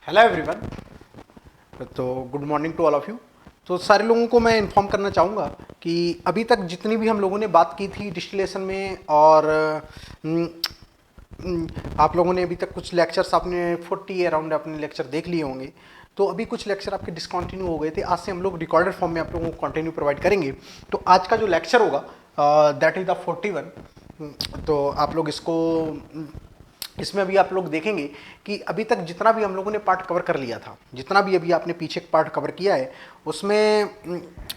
Hello everyone. तो good morning to all of you. तो सारे लोगों को मैं इन्फॉर्म करना चाहूँगा कि अभी तक जितनी भी हम लोगों ने बात की थी डिस्टिलेशन में और आप लोगों ने अभी तक कुछ लेक्चर्स आपने 40 अराउंड अपने लेक्चर देख लिए होंगे। तो अभी कुछ लेक्चर आपके डिसकंटिन्यू हो गए थे। आज से हम लोग रिकॉर्डेड फॉर्म में आप लोगों को कंटिन्यू प्रोवाइड करेंगे। तो आज का जो लेक्चर होगा दैट इज़ द 41। तो आप लोग इसमें अभी आप लोग देखेंगे कि अभी तक जितना भी हम लोगों ने पार्ट कवर कर लिया था, जितना भी अभी आपने पीछे पार्ट कवर किया है, उसमें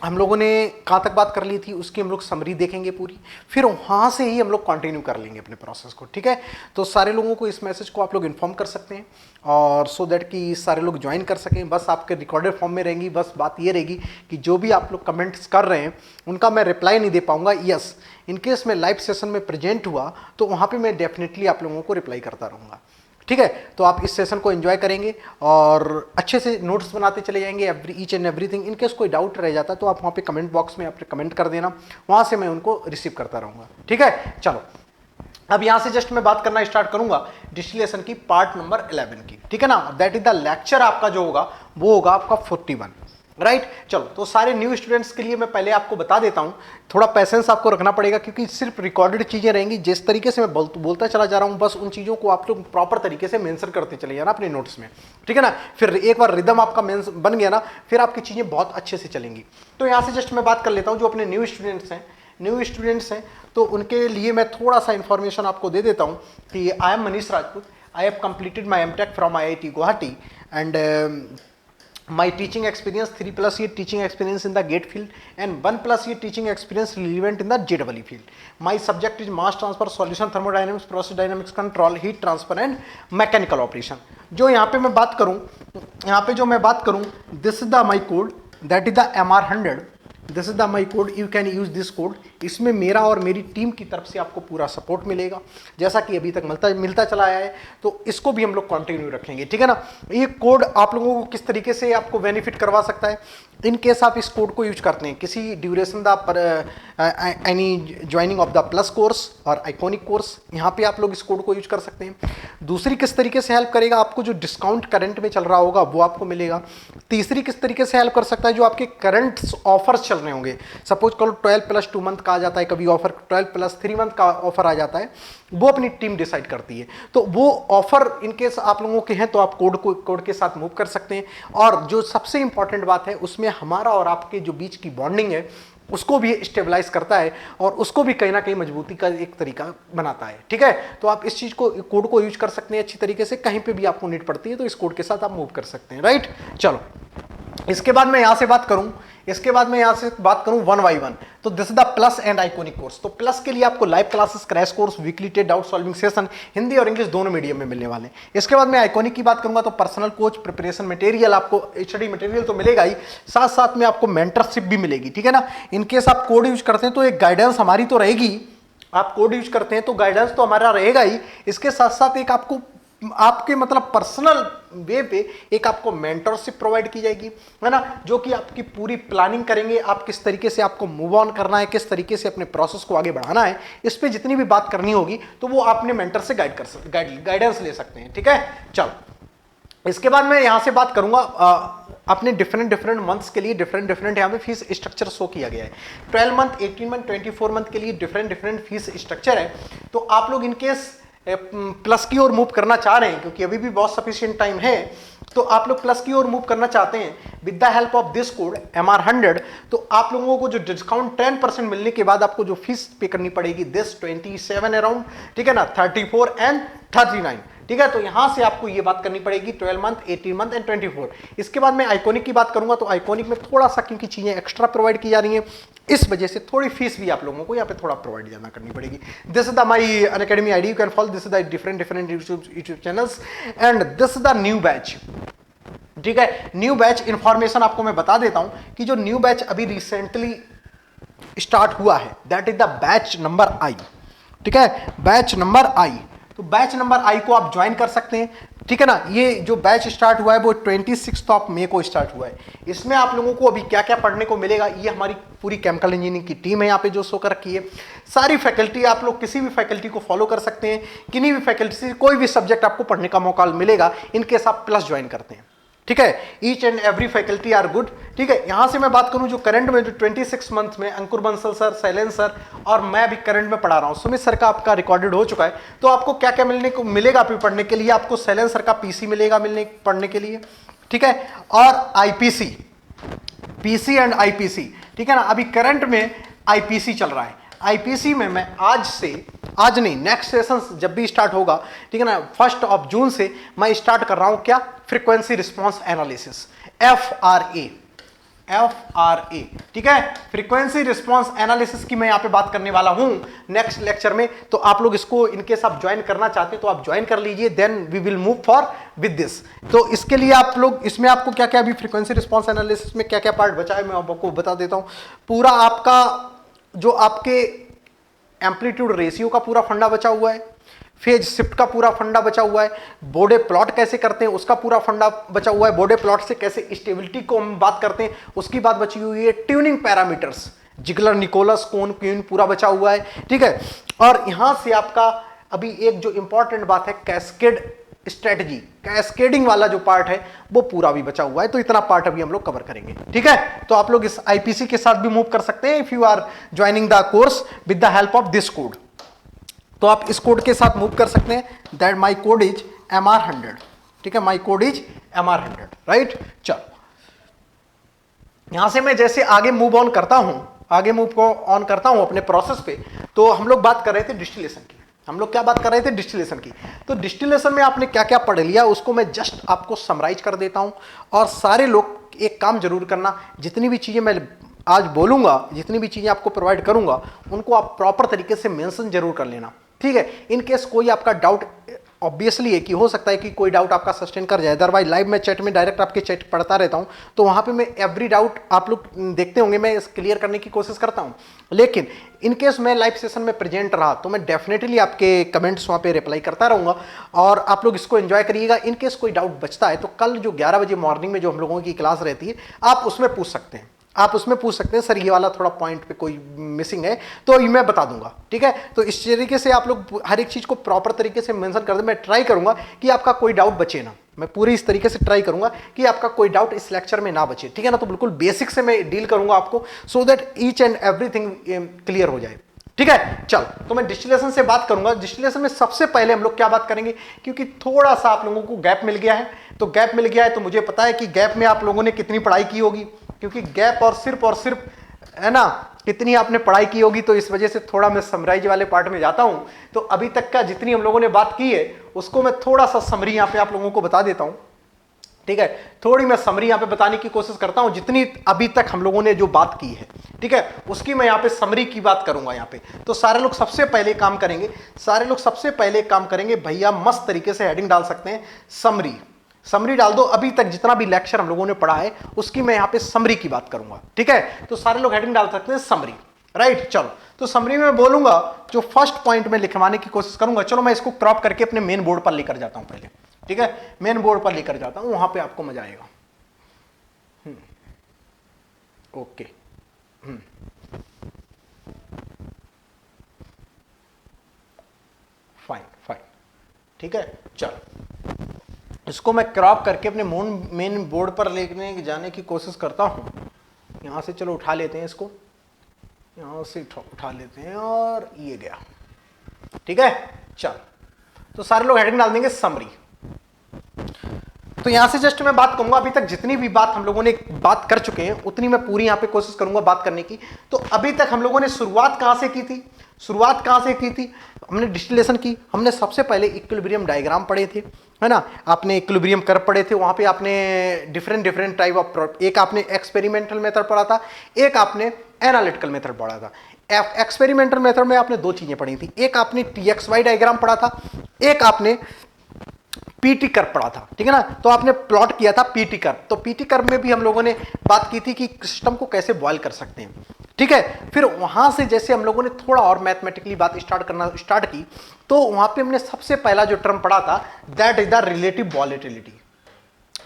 हम लोगों ने कहाँ तक बात कर ली थी उसकी हम लोग समरी देखेंगे पूरी। फिर वहाँ से ही हम लोग कंटिन्यू कर लेंगे अपने प्रोसेस को। ठीक है, तो सारे लोगों को इस मैसेज को आप लोग इन्फॉर्म कर सकते हैं और सो दैट कि सारे लोग ज्वाइन कर सकें। बस आपके रिकॉर्डेड फॉर्म में रहेंगी। बस बात ये रहेगी कि जो भी आप लोग कमेंट्स कर रहे हैं उनका मैं रिप्लाई नहीं दे पाऊंगा। यस, इनकेस मैं लाइव सेशन में प्रेजेंट हुआ तो वहाँ पे मैं डेफिनेटली आप लोगों को रिप्लाई करता रहूँगा। ठीक है, तो आप इस सेशन को एंजॉय करेंगे और अच्छे से नोट्स बनाते चले जाएंगे ईच एंड एवरीथिंग। इनकेस कोई डाउट रह जाता तो आप वहाँ पे कमेंट बॉक्स में आप कमेंट कर देना, वहाँ से मैं उनको रिसीव करता रहूँगा। ठीक है, चलो अब यहाँ से जस्ट मैं बात करना स्टार्ट करूंगा डिस्टिलेशन की पार्ट नंबर 11 की। ठीक है ना, दैट इज द लेक्चर आपका जो होगा वो होगा आपका 41। राइट, चलो तो सारे न्यू स्टूडेंट्स के लिए मैं पहले आपको बता देता हूं, थोड़ा पैसेंस आपको रखना पड़ेगा क्योंकि सिर्फ रिकॉर्डेड चीजें रहेंगी। जिस तरीके से मैं बोलता चला जा रहा हूं बस उन चीजों को आप लोग प्रॉपर तरीके से मेंशन करते चले जाना अपने नोट्स में। ठीक है ना, फिर एक बार रिदम आपका बन गया ना, फिर आपकी चीजें बहुत अच्छे से चलेंगी। तो यहाँ से जस्ट मैं बात कर लेता हूँ जो अपने न्यू स्टूडेंट्स हैं तो उनके लिए मैं थोड़ा सा इंफॉर्मेशन आपको दे देता हूँ कि I am Manish Rajput. I have completed my MTech from IIT Guwahati and my teaching experience 3+ year teaching experience in the GATE field and 1+ year teaching experience relevant in the JEE field. My subject is mass transfer, solution thermodynamics, process dynamics control, heat transfer and mechanical operation. जो यहाँ पे मैं बात करूँ this is the my code, that is the MR100. This is the my code, you can use this code. इसमें मेरा और मेरी टीम की तरफ से आपको पूरा सपोर्ट मिलेगा जैसा कि अभी तक मिलता चला आया है। तो इसको भी हम लोग कंटिन्यू रखेंगे। ठीक है ना, ये कोड आप लोगों को किस तरीके से आपको बेनिफिट करवा सकता है इन केस आप इस कोड को यूज करते हैं किसी duration any joining of the plus course और आइकॉनिक कोर्स, यहाँ पे आप लोग इस कोड को यूज कर सकते हैं। दूसरी किस तरीके से हेल्प करेगा, आपको जो डिस्काउंट करंट में चल रहा होगा वो आपको मिलेगा। तीसरी किस तरीके से हेल्प कर सकता है, जो आपके करंट ऑफर्स चल रहे होंगे, सपोज करो 12+2 मंथ का आ जाता है, कभी ऑफर 12+3 मंथ का ऑफर आ जाता है, वो अपनी टीम डिसाइड करती है। तो वो ऑफर इनकेस आप लोगों के हैं तो आप कोड के साथ मूव कर सकते हैं। और जो सबसे इंपॉर्टेंट बात है उसमें हमारा और आपके जो बीच की बॉन्डिंग है उसको भी स्टेबलाइज करता है और उसको भी कहीं ना कहीं मजबूती का एक तरीका बनाता है। ठीक है, तो आप इस चीज को कोड को यूज कर सकते हैं अच्छी तरीके से। कहीं पे भी आपको नीड पड़ती है तो इस कोड के साथ आप मूव कर सकते हैं। राइट, चलो इसके बाद मैं यहां से बात करूं 1 by 1। तो this is the plus and iconic course. तो प्लस के लिए आपको live classes, crash course, weekly test, doubt solving session Hindi और इंग्लिश दोनों मीडियम में मिलने वाले हैं। इसके बाद मैं आइकॉनिक की बात करूंगा तो पर्सनल कोच, प्रिपरेशन मटेरियल, आपको स्टडी मटेरियल तो मिलेगा ही, साथ साथ में आपको मेंटरशिप भी मिलेगी। ठीक है ना, इनकेस आप कोड यूज करते हैं तो एक गाइडेंस हमारी तो रहेगी, आप कोड यूज करते हैं तो गाइडेंस तो हमारा रहेगा ही, इसके साथ साथ एक आपको आपके मतलब पर्सनल वे पे एक आपको मेंटरशिप प्रोवाइड की जाएगी, है ना, जो कि आपकी पूरी प्लानिंग करेंगे, आप किस तरीके से आपको मूव ऑन करना है, किस तरीके से अपने प्रोसेस को आगे बढ़ाना है, इस पे जितनी भी बात करनी होगी तो वो आपने मेंटर से गाइडेंस ले सकते हैं। ठीक है, चलो इसके बाद मैं यहां से बात करूंगा अपने डिफरेंट मंथ्स के लिए डिफरेंट यहाँ पे फीस स्ट्रक्चर शो किया गया है। 12 मंथ, 18 मंथ, 24 मंथ के लिए डिफरेंट फीस स्ट्रक्चर है। तो आप लोग इनकेस प्लस की ओर मूव करना चाह रहे हैं क्योंकि अभी भी बहुत सफिशिएंट टाइम है, तो आप लोग प्लस की ओर मूव करना चाहते हैं with the help of this code MR100, तो आप लोगों को जो डिस्काउंट 10% मिलने के बाद आपको जो फीस पे करनी पड़ेगी दिस 27 अराउंड। ठीक है ना, 34 एंड 39। ठीक है, तो यहां से आपको ये बात करनी पड़ेगी 12 मंथ, 18 मंथ एंड 24। इसके बाद मैं आइकॉनिक की बात करूंगा तो आइकॉनिक में थोड़ा सा क्योंकि चीजें एक्स्ट्रा प्रोवाइड की जा रही हैं इस वजह से थोड़ी फीस भी आप लोगों को यहाँ पे थोड़ा प्रोवाइड ज्यादा करनी पड़ेगी। This is the my Unacademy ID, you can follow this is the different YouTube channels and this is the new batch. ठीक है, न्यू बैच इंफॉर्मेशन आपको मैं बता देता हूं कि जो न्यू बैच अभी रिसेंटली स्टार्ट हुआ है that is the batch number I। ठीक है, बैच नंबर I, तो बैच नंबर I को आप ज्वाइन कर सकते हैं। ठीक है ना। ये जो बैच स्टार्ट हुआ है वो 26 मई को स्टार्ट हुआ है। इसमें आप लोगों को अभी क्या क्या पढ़ने को मिलेगा, ये हमारी पूरी केमिकल इंजीनियरिंग की टीम है यहाँ पे जो शो कर रखी है। सारी फैकल्टी, आप लोग किसी भी फैकल्टी को फॉलो कर सकते हैं, किन्हीं भी फैकल्टी से कोई भी सब्जेक्ट आपको पढ़ने का मौका मिलेगा इनकेस आप प्लस ज्वाइन करते हैं। ठीक है, each and every faculty are good. ठीक है, यहां से मैं बात करूं जो करंट में जो 26 मंथ में अंकुर बंसल सर, शैलेंद्र सर और मैं भी करंट में पढ़ा रहा हूं, सुमित सर का आपका रिकॉर्डेड हो चुका है। तो आपको क्या क्या मिलने को मिलेगा अभी पढ़ने के लिए, आपको शैलेंद्र सर का पीसी मिलेगा पढ़ने के लिए। ठीक है, और आईपीसी, पीसी एंड आईपीसी। ठीक है ना, अभी करंट में आईपीसी चल रहा है। आईपीसी में मैं आज नहीं, नेक्स्ट सेशन जब भी स्टार्ट होगा, ठीक है ना, 1 जून से मैं स्टार्ट कर रहा हूं क्या, फ्रीक्वेंसी रिस्पांस एनालिसिस, एफआरए। ठीक है, फ्रीक्वेंसी रिस्पांस एनालिसिस की मैं यहां पे बात करने वाला हूं नेक्स्ट लेक्चर में। तो आप लोग इसको इनकेस आप ज्वाइन करना चाहते हैं तो आप ज्वाइन कर लीजिए, then we will move for with this. तो इसके लिए आप लोग, इसमें आपको क्या क्या अभी फ्रीक्वेंसी रिस्पांस एनालिसिस में क्या क्या पार्ट बचा है मैं आपको बता देता हूं। पूरा आपका जो आपके एम्पलीट्यूड रेशियो का पूरा फंडा बचा हुआ है, फेज शिफ्ट का पूरा फंडा बचा हुआ है, बोडे प्लॉट कैसे करते हैं उसका पूरा फंडा बचा हुआ है, बोडे प्लॉट से कैसे स्टेबिलिटी को हम बात करते हैं उसकी बात बची हुई है, ट्यूनिंग पैरामीटर्स, जिगलर निकोलस कोन क्यून पूरा बचा हुआ है। ठीक है, और यहां से आपका अभी एक जो इंपॉर्टेंट बात है, कैस्केड स्ट्रेटजी, कैस्केडिंग वाला जो पार्ट है वो पूरा भी बचा हुआ है। तो इतना पार्ट अभी हम लोग कवर करेंगे। ठीक है, तो आप लोग इस आईपीसी के साथ भी मूव कर सकते हैं if you are joining the course with the help of this code. तो आप इस कोड के साथ मूव कर सकते हैं, that my code is MR100। ठीक है, my code is MR100, right. चलो, यहां से मैं जैसे आगे मूव ऑन करता हूं अपने प्रोसेस पे। तो हम लोग बात कर रहे थे डिस्टिलेशन की, हम लोग क्या बात कर रहे थे, डिस्टिलेशन की। तो डिस्टिलेशन में आपने क्या क्या पढ़ लिया उसको मैं जस्ट आपको समराइज कर देता हूं। और सारे लोग एक काम जरूर करना, जितनी भी चीजें मैं आज बोलूंगा, जितनी भी चीजें आपको प्रोवाइड करूंगा उनको आप प्रॉपर तरीके से मेंशन जरूर कर लेना। ठीक है, इन केस कोई आपका डाउट, ऑब्वियसली है कि हो सकता है कि कोई डाउट आपका सस्टेन कर जाए, अदरवाइज लाइव में चैट में डायरेक्ट आपके चैट पढ़ता रहता हूं, तो वहां पे मैं एवरी डाउट आप लोग देखते होंगे मैं क्लियर करने की कोशिश करता हूं। लेकिन इन केस मैं लाइव सेशन में प्रेजेंट रहा तो मैं डेफिनेटली आपके कमेंट्स वहां पे रिप्लाई करता रहूंगा और आप लोग इसको एंजॉय करिएगा। इन केस कोई डाउट बचता है तो कल जो 11 बजे मॉर्निंग में जो हम लोगों की क्लास रहती है आप उसमें पूछ सकते हैं, सर ये वाला थोड़ा पॉइंट पे कोई मिसिंग है तो ये मैं बता दूंगा। ठीक है, तो इस तरीके से आप लोग हर एक चीज को प्रॉपर तरीके से मेंशन कर दे। मैं ट्राई करूंगा कि आपका कोई डाउट बचे ना, मैं पूरी इस तरीके से ट्राई करूंगा कि आपका कोई डाउट इस लेक्चर में ना बचे। ठीक है ना, तो बिल्कुल बेसिक से मैं डील करूंगा आपको, so that each and everything clear हो जाए। ठीक है, चल तो मैं डिस्टिलेशन से बात करूंगा। डिस्टिलेशन में सबसे पहले हम लोग क्या बात करेंगे, क्योंकि थोड़ा सा आप लोगों को गैप मिल गया है, तो मुझे पता है कि गैप में आप लोगों ने कितनी पढ़ाई की होगी, क्योंकि गैप और सिर्फ है ना कितनी आपने पढ़ाई की होगी। तो इस वजह से थोड़ा मैं समराइज वाले पार्ट में जाता हूं। तो अभी तक का जितनी हम लोगों ने बात की है उसको मैं थोड़ा सा समरी यहां पे आप लोगों को बता देता हूं। ठीक है, थोड़ी मैं समरी यहां पे बताने की कोशिश करता हूं, जितनी अभी तक हम लोगों ने जो बात की है, ठीक है, उसकी मैं यहां पे समरी की बात करूंगा यहां पे। तो सारे लोग सबसे पहले काम करेंगे, भैया मस्त तरीके से हेडिंग डाल सकते हैं, समरी डाल दो। अभी तक जितना भी लेक्चर हम लोगों ने पढ़ा है उसकी मैं यहां पे समरी की बात करूंगा। ठीक है, तो सारे लोग हेडिंग डाल सकते हैं समरी, राइट। चलो, तो समरी में बोलूंगा, जो फर्स्ट पॉइंट में लिखवाने की कोशिश करूंगा। चलो मैं इसको क्रॉप करके अपने मेन बोर्ड पर लेकर जाता हूं पहले। ठीक है, मेन बोर्ड पर लेकर जाता हूं, वहां पे आपको मजा आएगा। ओके, फाइन, ठीक है। चलो, इसको मैं क्रॉप करके अपने मेन बोर्ड पर लेने जाने की कोशिश करता हूं। यहां से चलो उठा लेते हैं इसको, यहां से उठा लेते हैं और ये गया। ठीक है, चलो, तो सारे लोग हेडिंग डाल देंगे समरी। तो यहां से जस्ट मैं बात करूंगा, अभी तक जितनी भी बात हम लोगों ने बात कर चुके हैं उतनी मैं पूरी यहां पे कोशिश करूंगा बात करने की। तो अभी तक हम लोगों ने शुरुआत कहां से की थी, हमने डिस्टिलेशन की। हमने सबसे पहले इक्विलिब्रियम डायग्राम पढ़े थे, है ना, आपने इक्विलिब्रियम कर्व पढ़े थे, वहां पे आपने डिफरेंट टाइप ऑफ, एक आपने एक्सपेरिमेंटल मेथड पढ़ा था, एक आपने एनालिटिकल मेथड पढ़ा था। एक्सपेरिमेंटल मेथड में आपने दो चीजें पढ़ी थी, एक आपने TXY डायग्राम पढ़ा था, एक आपने PT कर्व पढ़ा था। ठीक है ना, तो आपने प्लॉट किया था PT कर्व। तो PT कर्व में भी हम लोगों ने बात की थी कि सिस्टम को कैसे बॉयल कर सकते हैं। ठीक है। फिर वहां से जैसे हम लोगों ने थोड़ा और मैथमेटिकली बात स्टार्ट की, तो वहां पे हमने सबसे पहला जो टर्म पढ़ा था, that is the relative volatility.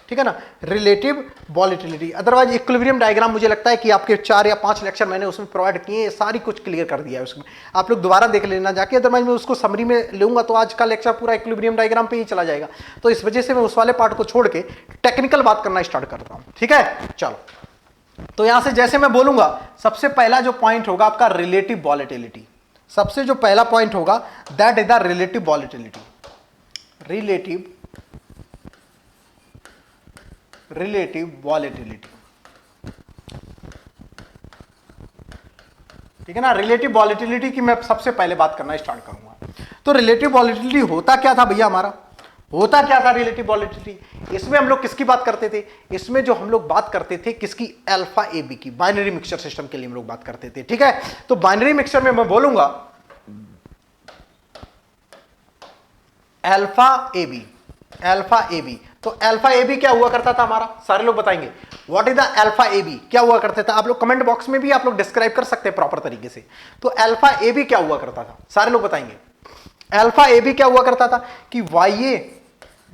ठीक है ना, relative volatility. Otherwise equilibrium diagram मुझे लगता है कि आपके 4 या 5 लेक्चर मैंने उसमें प्रोवाइड किए, सारी कुछ क्लियर कर दिया है उसमें, आप लोग दोबारा देख लेना जाके। अदरवाइज मैं उसको समरी में लूंगा तो आज का लेक्चर पूरा इक्विलिब्रियम डायग्राम पे ही चला जाएगा, तो इस वजह से मैं उस वाले पार्ट को छोड़ के टेक्निकल बात करना स्टार्ट करता हूं। ठीक है, चलो। तो यहां से जैसे मैं बोलूंगा, सबसे पहला जो पॉइंट होगा आपका रिलेटिव वॉलेटिलिटी। सबसे जो पहला पॉइंट होगा that is the relative volatility. Relative volatility, ठीक है ना। रिलेटिव वॉलेटिलिटी की मैं सबसे पहले बात करना स्टार्ट करूंगा। तो रिलेटिव वॉलेटिलिटी होता क्या था भैया, हमारा होता क्या था रिलेटिव वॉलेटिलिटी? इसमें हम लोग किसकी बात करते थे? इसमें जो हम लोग बात करते थे किसकी, अल्फा ए बी की। बाइनरी मिक्सचर सिस्टम के लिए हम लोग बात करते थे। ठीक है, तो बाइनरी मिक्सचर में मैं बोलूंगा alpha A B, alpha A B. तो अल्फा ए बी क्या हुआ करता था हमारा, सारे लोग बताएंगे what is the alpha A B, क्या हुआ करता था? आप लोग कमेंट बॉक्स में भी आप लोग डिस्क्राइब कर सकते हैं प्रॉपर तरीके से। तो अल्फा ए बी क्या हुआ करता था, सारे लोग बताएंगे। अल्फा ए बी क्या हुआ करता था कि Y A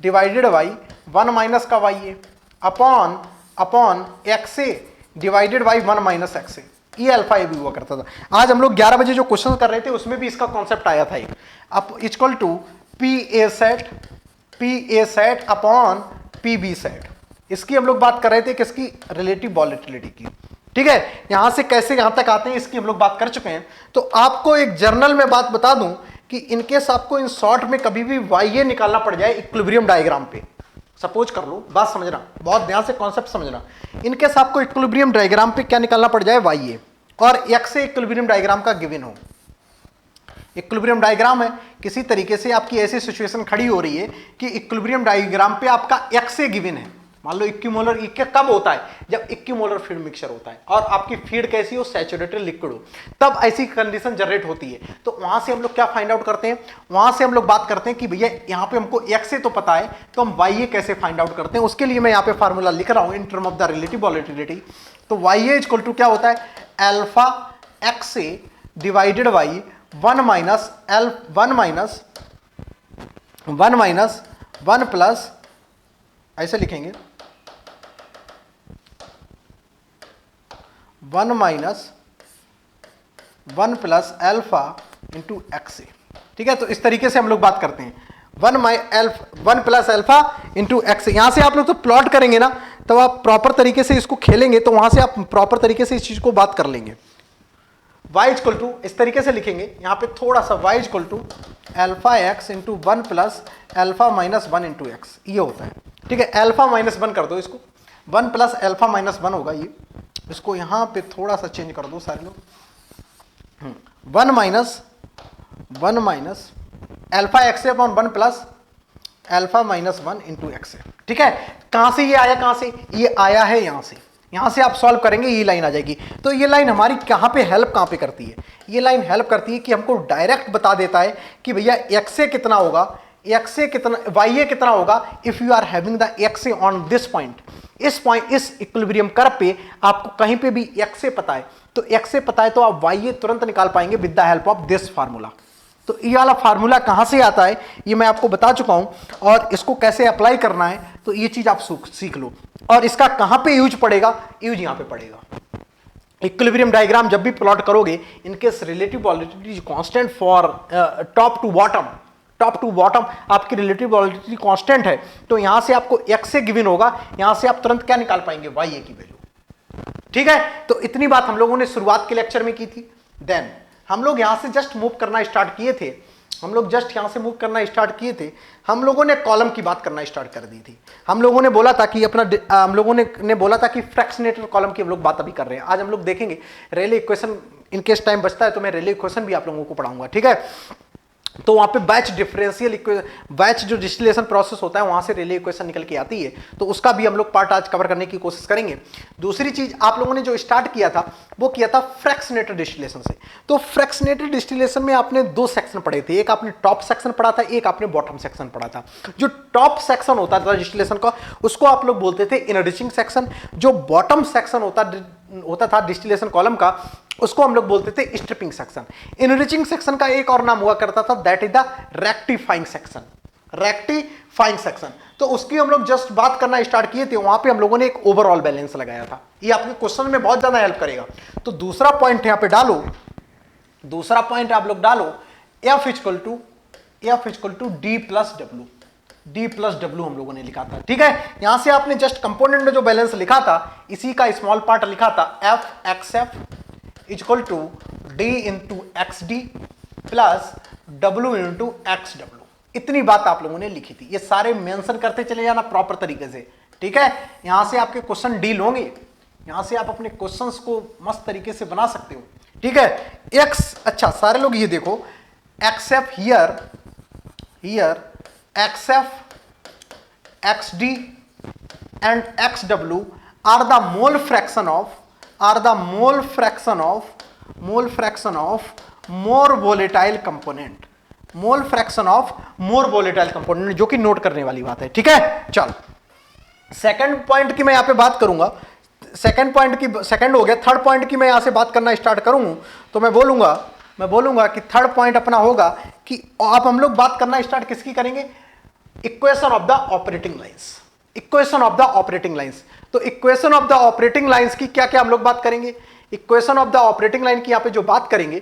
divided by 1 minus का Y A upon X A divided by 1 minus X A, ये अल्फा ए बी हुआ करता था। आज हम लोग 11 बजे जो क्वेश्चन कर रहे थे उसमें भी इसका कॉन्सेप्ट आया था, एक अब equal to P A sat upon P B sat. इसकी हम लोग बात कर रहे थे, किसकी, रिलेटिव वॉलेटिलिटी की। ठीक है, यहां से कैसे यहां तक आते हैं इसकी हम लोग बात कर चुके हैं। तो आपको एक जर्नल में बात बता दूं कि इनकेस आपको इन शॉर्ट में कभी भी वाई ए निकालना पड़ जाए इक्विलिब्रियम डायग्राम पे, सपोज कर लो, बात समझना, बहुत ध्यान से कॉन्सेप्ट समझना। इनकेस आपको इक्विलिब्रियम डायग्राम पे क्या निकालना पड़ जाए, वाई ए, और एक्स से इक्विलिब्रियम डायग्राम का गिवन हो। इक्विलिब्रियम डायग्राम है, किसी तरीके से आपकी ऐसी सिचुएशन खड़ी हो रही है कि इक्विलिब्रियम डायग्राम पे आपका एक्स से गिवन है। मान लो इक्विमोलर कब होता है, जब इक्विमोलर फीड मिक्सचर होता है और आपकी फीड कैसी हो, सैचुरेटेड लिक्विड हो, तब ऐसी कंडीशन जनरेट होती है। तो वहां से हम लोग क्या फाइंड आउट करते हैं, वहां से हम लोग बात करते हैं कि भैया यहाँ पे हमको एक्स से तो पता है, तो हम वाई ए कैसे फाइंड आउट करते हैं। उसके लिए मैं यहाँ पे फार्मूला लिख रहा हूं in term of the relative volatility. तो वाई ए इक्वल टू क्या होता है, alpha X A divided by 1 minus 1 plus, ऐसे लिखेंगे 1 minus 1 plus alpha into X A. ठीक है, तो इस तरीके से हम लोग बात करते हैं 1 प्लस अल्फा इंटू एक्स। यहां से आप लोग तो प्लॉट करेंगे ना, तो आप प्रॉपर तरीके से इसको खेलेंगे, तो वहां से आप प्रॉपर तरीके से इस चीज को बात कर लेंगे। y इक्वल टू इस तरीके से लिखेंगे, यहां पे थोड़ा सा y equal to alpha x into 1 plus alpha minus 1 into x, ये होता है। ठीक है, अल्फा माइनस 1 कर दो इसको, 1 प्लस अल्फा माइनस 1 होगा ये। इसको यहां पे थोड़ा सा चेंज कर दो सारे लोग, 1 minus alpha x upon 1 plus alpha minus 1 into x. ठीक है, कहां से ये आया, कहां से ये आया है, यहां से आप सॉल्व करेंगे, ये लाइन आ जाएगी। तो ये लाइन हमारी कहां पे हेल्प करती है, ये लाइन हेल्प करती है कि हमको डायरेक्ट बता देता है कि भैया एक्स से कितना होगा, एक्स से कितना, वाई ए कितना होगा if you are having the x on this point. इस इक्विलिब्रियम कर्व पे आपको कहीं पे भी एक्स से पता है, तो एक्स से पता है तो आप वाई ए तुरंत निकाल पाएंगे with the help of this formula. तो ये वाला फार्मूला कहां से आता है ये मैं आपको बता चुका हूं, और इसको कैसे अप्लाई करना है तो ये चीज आप सीख लो। और इसका कहां पे यूज पड़ेगा, यूज यहां पे पड़ेगा। इक्विलिब्रियम डायग्राम जब भी प्लॉट करोगे, in case relative volatility constant for top to bottom आपकी रिलेटिव वॉलेटिलिटी कांस्टेंट है, तो यहां से आपको एक्स से गिवन होगा, यहां से आप तुरंत क्या निकाल पाएंगे, वाई ए की वैल्यू। ठीक है, तो इतनी बात हम लोगों ने शुरुआत के लेक्चर में की थी। देन हम लोग यहां से जस्ट मूव करना स्टार्ट किए थे, हम लोगों ने कॉलम की बात करना स्टार्ट कर दी थी। हम लोगों ने बोला था कि हम लोगों ने बोला था कि फ्रैक्शनेटर कॉलम की हम लोग बात अभी कर रहे हैं। आज हम लोग देखेंगे रेले इक्वेशन, इनकेस टाइम बचता है तो मैं रेले इक्वेशन भी आप लोगों को पढ़ाऊंगा। ठीक है, तो वहां पे बैच जो डिस्टिलेशन प्रोसेस होता है वहां से रेले इक्वेशन निकल के आती है, तो उसका भी हम लोग पार्ट आज कवर करने की कोशिश करेंगे। दूसरी चीज आप लोगों ने जो स्टार्ट किया था वो किया था फ्रैक्शनेटेड डिस्टिलेशन से। तो फ्रैक्शनेटेड डिस्टिलेशन में आपने 2 सेक्शन पढ़े थे, एक आपने टॉप सेक्शन पढ़ा था, एक आपने बॉटम सेक्शन पढ़ा था। जो टॉप सेक्शन होता था डिस्टिलेशन का, उसको आप लोग बोलते थे इनरिचिंग सेक्शन। जो बॉटम सेक्शन होता था डिस्टिलेशन कॉलम का, उसको हम लोग बोलते थे स्ट्रिपिंग सेक्शन। इनरिचिंग सेक्शन का एक और नाम हुआ करता था, that is the rectifying section. Rectifying section, तो उसकी हम लोग जस्ट बात करना स्टार्ट किए थे, वहां पे हम लोगों ने एक ओवरऑल बैलेंस लगाया था। ये आपके क्वेश्चन में बहुत ज्यादा हेल्प करेगा। तो दूसरा पॉइंट यहां पे डालो, दूसरा पॉइंट आप लोग डालो F equal to D plus W. D plus W हम लोगों ने लिखा था, ठीक है। यहां से आपने जस्ट कंपोनेंट में जो बैलेंस लिखा था, इसी का स्मॉल पार्ट लिखा था, F x F equal to D into x D plus W into x W. इतनी बात आप लोगों ने लिखी थी। ये सारे मेंशन करते चले जाना प्रॉपर तरीके से, ठीक है। यहां से आपके क्वेश्चन डील होंगे, यहां से आप अपने क्वेश्चंस को मस्त तरीके से बना सकते हो, ठीक है। एक्स, अच्छा सारे लोग ये देखो, x F here XF, XD and XW are the mole fraction of more volatile component, mole fraction of more volatile component, जो कि नोट करने वाली बात है, ठीक है। चल सेकंड पॉइंट की मैं यहां पे बात करूंगा, सेकंड पॉइंट की सेकंड हो गया, थर्ड पॉइंट की मैं यहां से बात करना स्टार्ट करूं तो मैं बोलूंगा कि थर्ड पॉइंट अपना होगा कि आप हम लोग बात करना स्टार्ट किसकी करेंगे, equation of the operating lines. Equation of the operating lines, तो equation of the operating lines की क्या क्या हम लोग बात करेंगे, equation of the operating line की यहां पे जो बात करेंगे,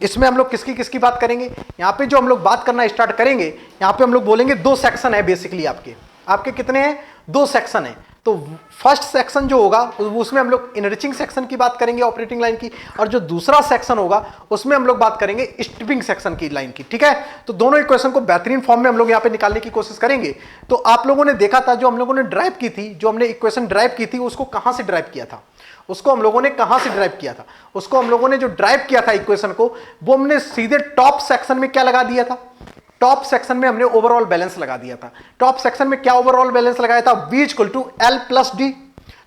इसमें हम लोग किसकी किसकी बात करेंगे, यहां पे जो हम लोग बात करना स्टार्ट करेंगे, यहां पे हम लोग बोलेंगे दो सेक्शन है बेसिकली आपके कितने हैं, दो सेक्शन है। तो फर्स्ट सेक्शन जो होगा उसमें हम लोग इनरिचिंग सेक्शन की बात करेंगे ऑपरेटिंग लाइन की, और जो दूसरा सेक्शन होगा उसमें हम लोग बात करेंगे स्ट्रिपिंग सेक्शन की लाइन की, ठीक है। तो दोनों इक्वेशन को बेहतरीन फॉर्म में हम लोग यहां पे निकालने की कोशिश करेंगे। तो आप लोगों ने देखा था, जो हम लोगों ने ड्राइव की थी, जो हमने इक्वेशन ड्राइव की थी, उसको कहां से ड्राइव किया था, उसको हम लोगों ने कहां से ड्राइव किया था, उसको हम लोगों ने जो ड्राइव किया था इक्वेशन को, वो हमने सीधे टॉप सेक्शन में क्या लगा दिया था, टॉप सेक्शन में हमने ओवरऑल बैलेंस लगा दिया था। टॉप सेक्शन में क्या ओवरऑल बैलेंस लगाया था, V equal to L plus D.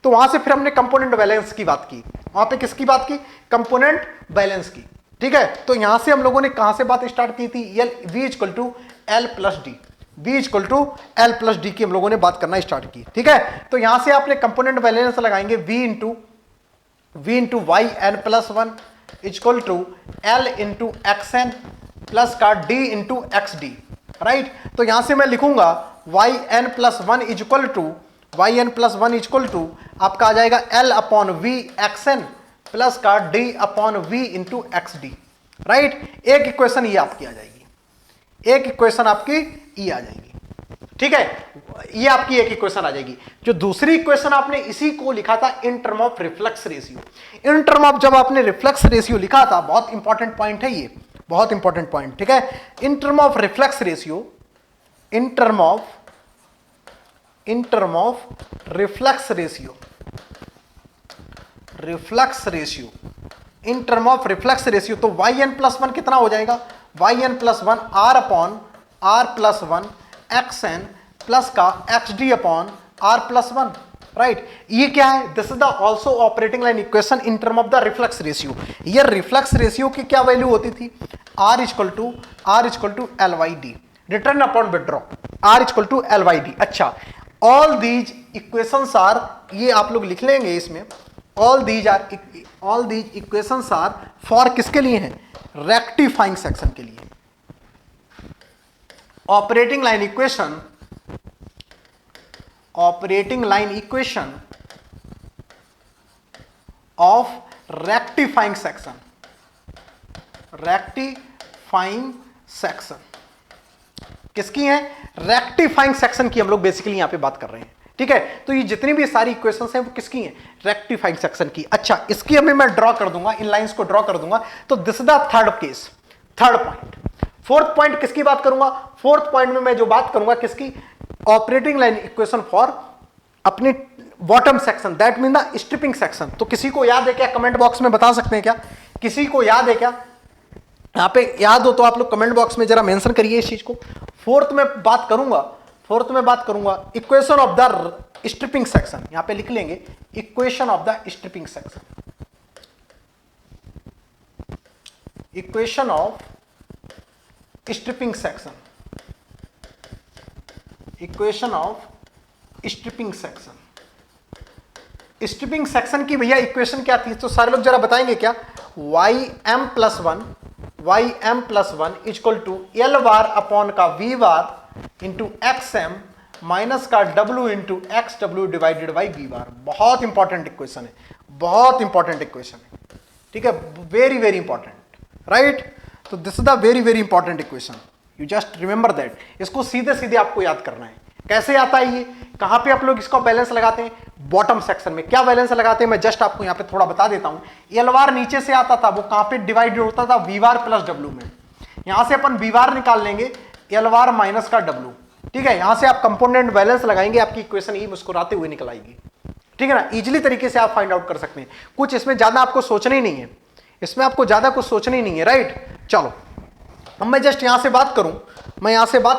तो वहां से फिर हमने कंपोनेंट बैलेंस की बात की, वहां पे किसकी बात की, कंपोनेंट बैलेंस की, ठीक है। तो यहां से हम लोगों ने कहां से बात स्टार्ट की थी, V equal to L plus D, V equal to L plus D की हम लोगों ने बात करना स्टार्ट की, ठीक है। तो यहां से आपने कंपोनेंट बैलेंस लगाएंगे, V into y N plus one equal to L into x N plus का D into x D, right. तो यहां से मैं लिखूंगा y N plus one equal to आपका आ जाएगा L upon V x N plus का D upon V into x D, right. एक इक्वेशन ये आपकी आ जाएगी, एक इक्वेशन आपकी ये आ जाएगी, ठीक है। ये आपकी एक इक्वेशन आ जाएगी। जो दूसरी इक्वेशन आपने इसी को लिखा था इन term of reflux ratio. In term of जब आपने रिफ्लेक्स रेशियो लिखा था, बहुत इंपॉर्टेंट पॉइंट है ये, बहुत इंपॉर्टेंट पॉइंट, ठीक है। In term of reflux ratio, in term of reflux ratio, in term of reflux ratio, तो वाई एन प्लस वन कितना हो जाएगा, Y N plus one R upon R plus one X N plus का X D upon R plus one, right. ये क्या है, this is the also operating line equation in term of the reflux ratio. ये reflux ratio की क्या value होती थी, R equal to L Y D, return upon withdraw, R equal to L Y D. अच्छा, all these equations are, ये आप लोग लिख लेंगे इसमें, all these equations are for किसके लिए हैं, रेक्टिफाइंग सेक्शन के लिए। Operating line equation of rectifying section, किसकी है, रेक्टिफाइंग सेक्शन की हम लोग बेसिकली यहां पे बात कर रहे हैं, ठीक है। तो ये जितनी भी सारी इक्वेशंस हैं वो किसकी हैं, रेक्टिफाइंग सेक्शन की। अच्छा, इसकी अभी मैं ड्रॉ कर दूंगा, इन लाइंस को ड्रॉ कर दूंगा। तो this is the third case, third point. Fourth point किसकी बात करूंगा, फोर्थ पॉइंट में मैं जो बात करूंगा किसकी, ऑपरेटिंग लाइन इक्वेशन फॉर अपने bottom section, that mean the stripping section. तो किसी को याद है क्या, कमेंट बॉक्स में बता सकते हैं क्या, किसी को याद है क्या, यहां पे याद हो तो आप लोग कमेंट बॉक्स में जरा मेंशन करिए इस चीज को। फोर्थ में बात करूंगा equation of the stripping section, यहां पे लिख लेंगे equation of the stripping section, equation of stripping section, equation of stripping section. Stripping section की भैया इक्वेशन क्या थी, तो सारे लोग जरा बताएंगे क्या, Y M plus one equal to L bar upon का V bar into X M minus का W into x W divided by V bar. बहुत इंपॉर्टेंट इक्वेशन है, बहुत इंपॉर्टेंट इक्वेशन है, ठीक है, वेरी वेरी इंपॉर्टेंट, राइट। तो this is the very very important equation, you just remember that. इसको सीधे सीधे आपको याद करना है। कैसे आता है ये, कहां पे आप लोग इसका बैलेंस लगाते हैं, बॉटम सेक्शन में। क्या बैलेंस लगाते हैं, मैं जस्ट आपको यहां पे थोड़ा बता देता हूं। एल बार नीचे से आता था, वो कहां पे डिवाइडेड होता था, वी बार प्लस डब्ल्यू में। यहां से अपन वी बार निकाल लेंगे, एल बार माइनस का डब्ल्यू, ठीक है। यहां से आप कंपोनेंट बैलेंस लगाएंगे, आपकी इक्वेशन ही मुस्कुराते हुए निकल आएगी, ठीक है ना। इजिली तरीके से आप फाइंड आउट कर सकते हैं, कुछ इसमें ज्यादा आपको सोचना ही नहीं है, इसमें आपको ज्यादा कुछ सोचना ही नहीं है, राइट। चलो अब मैं जस्ट यहां से बात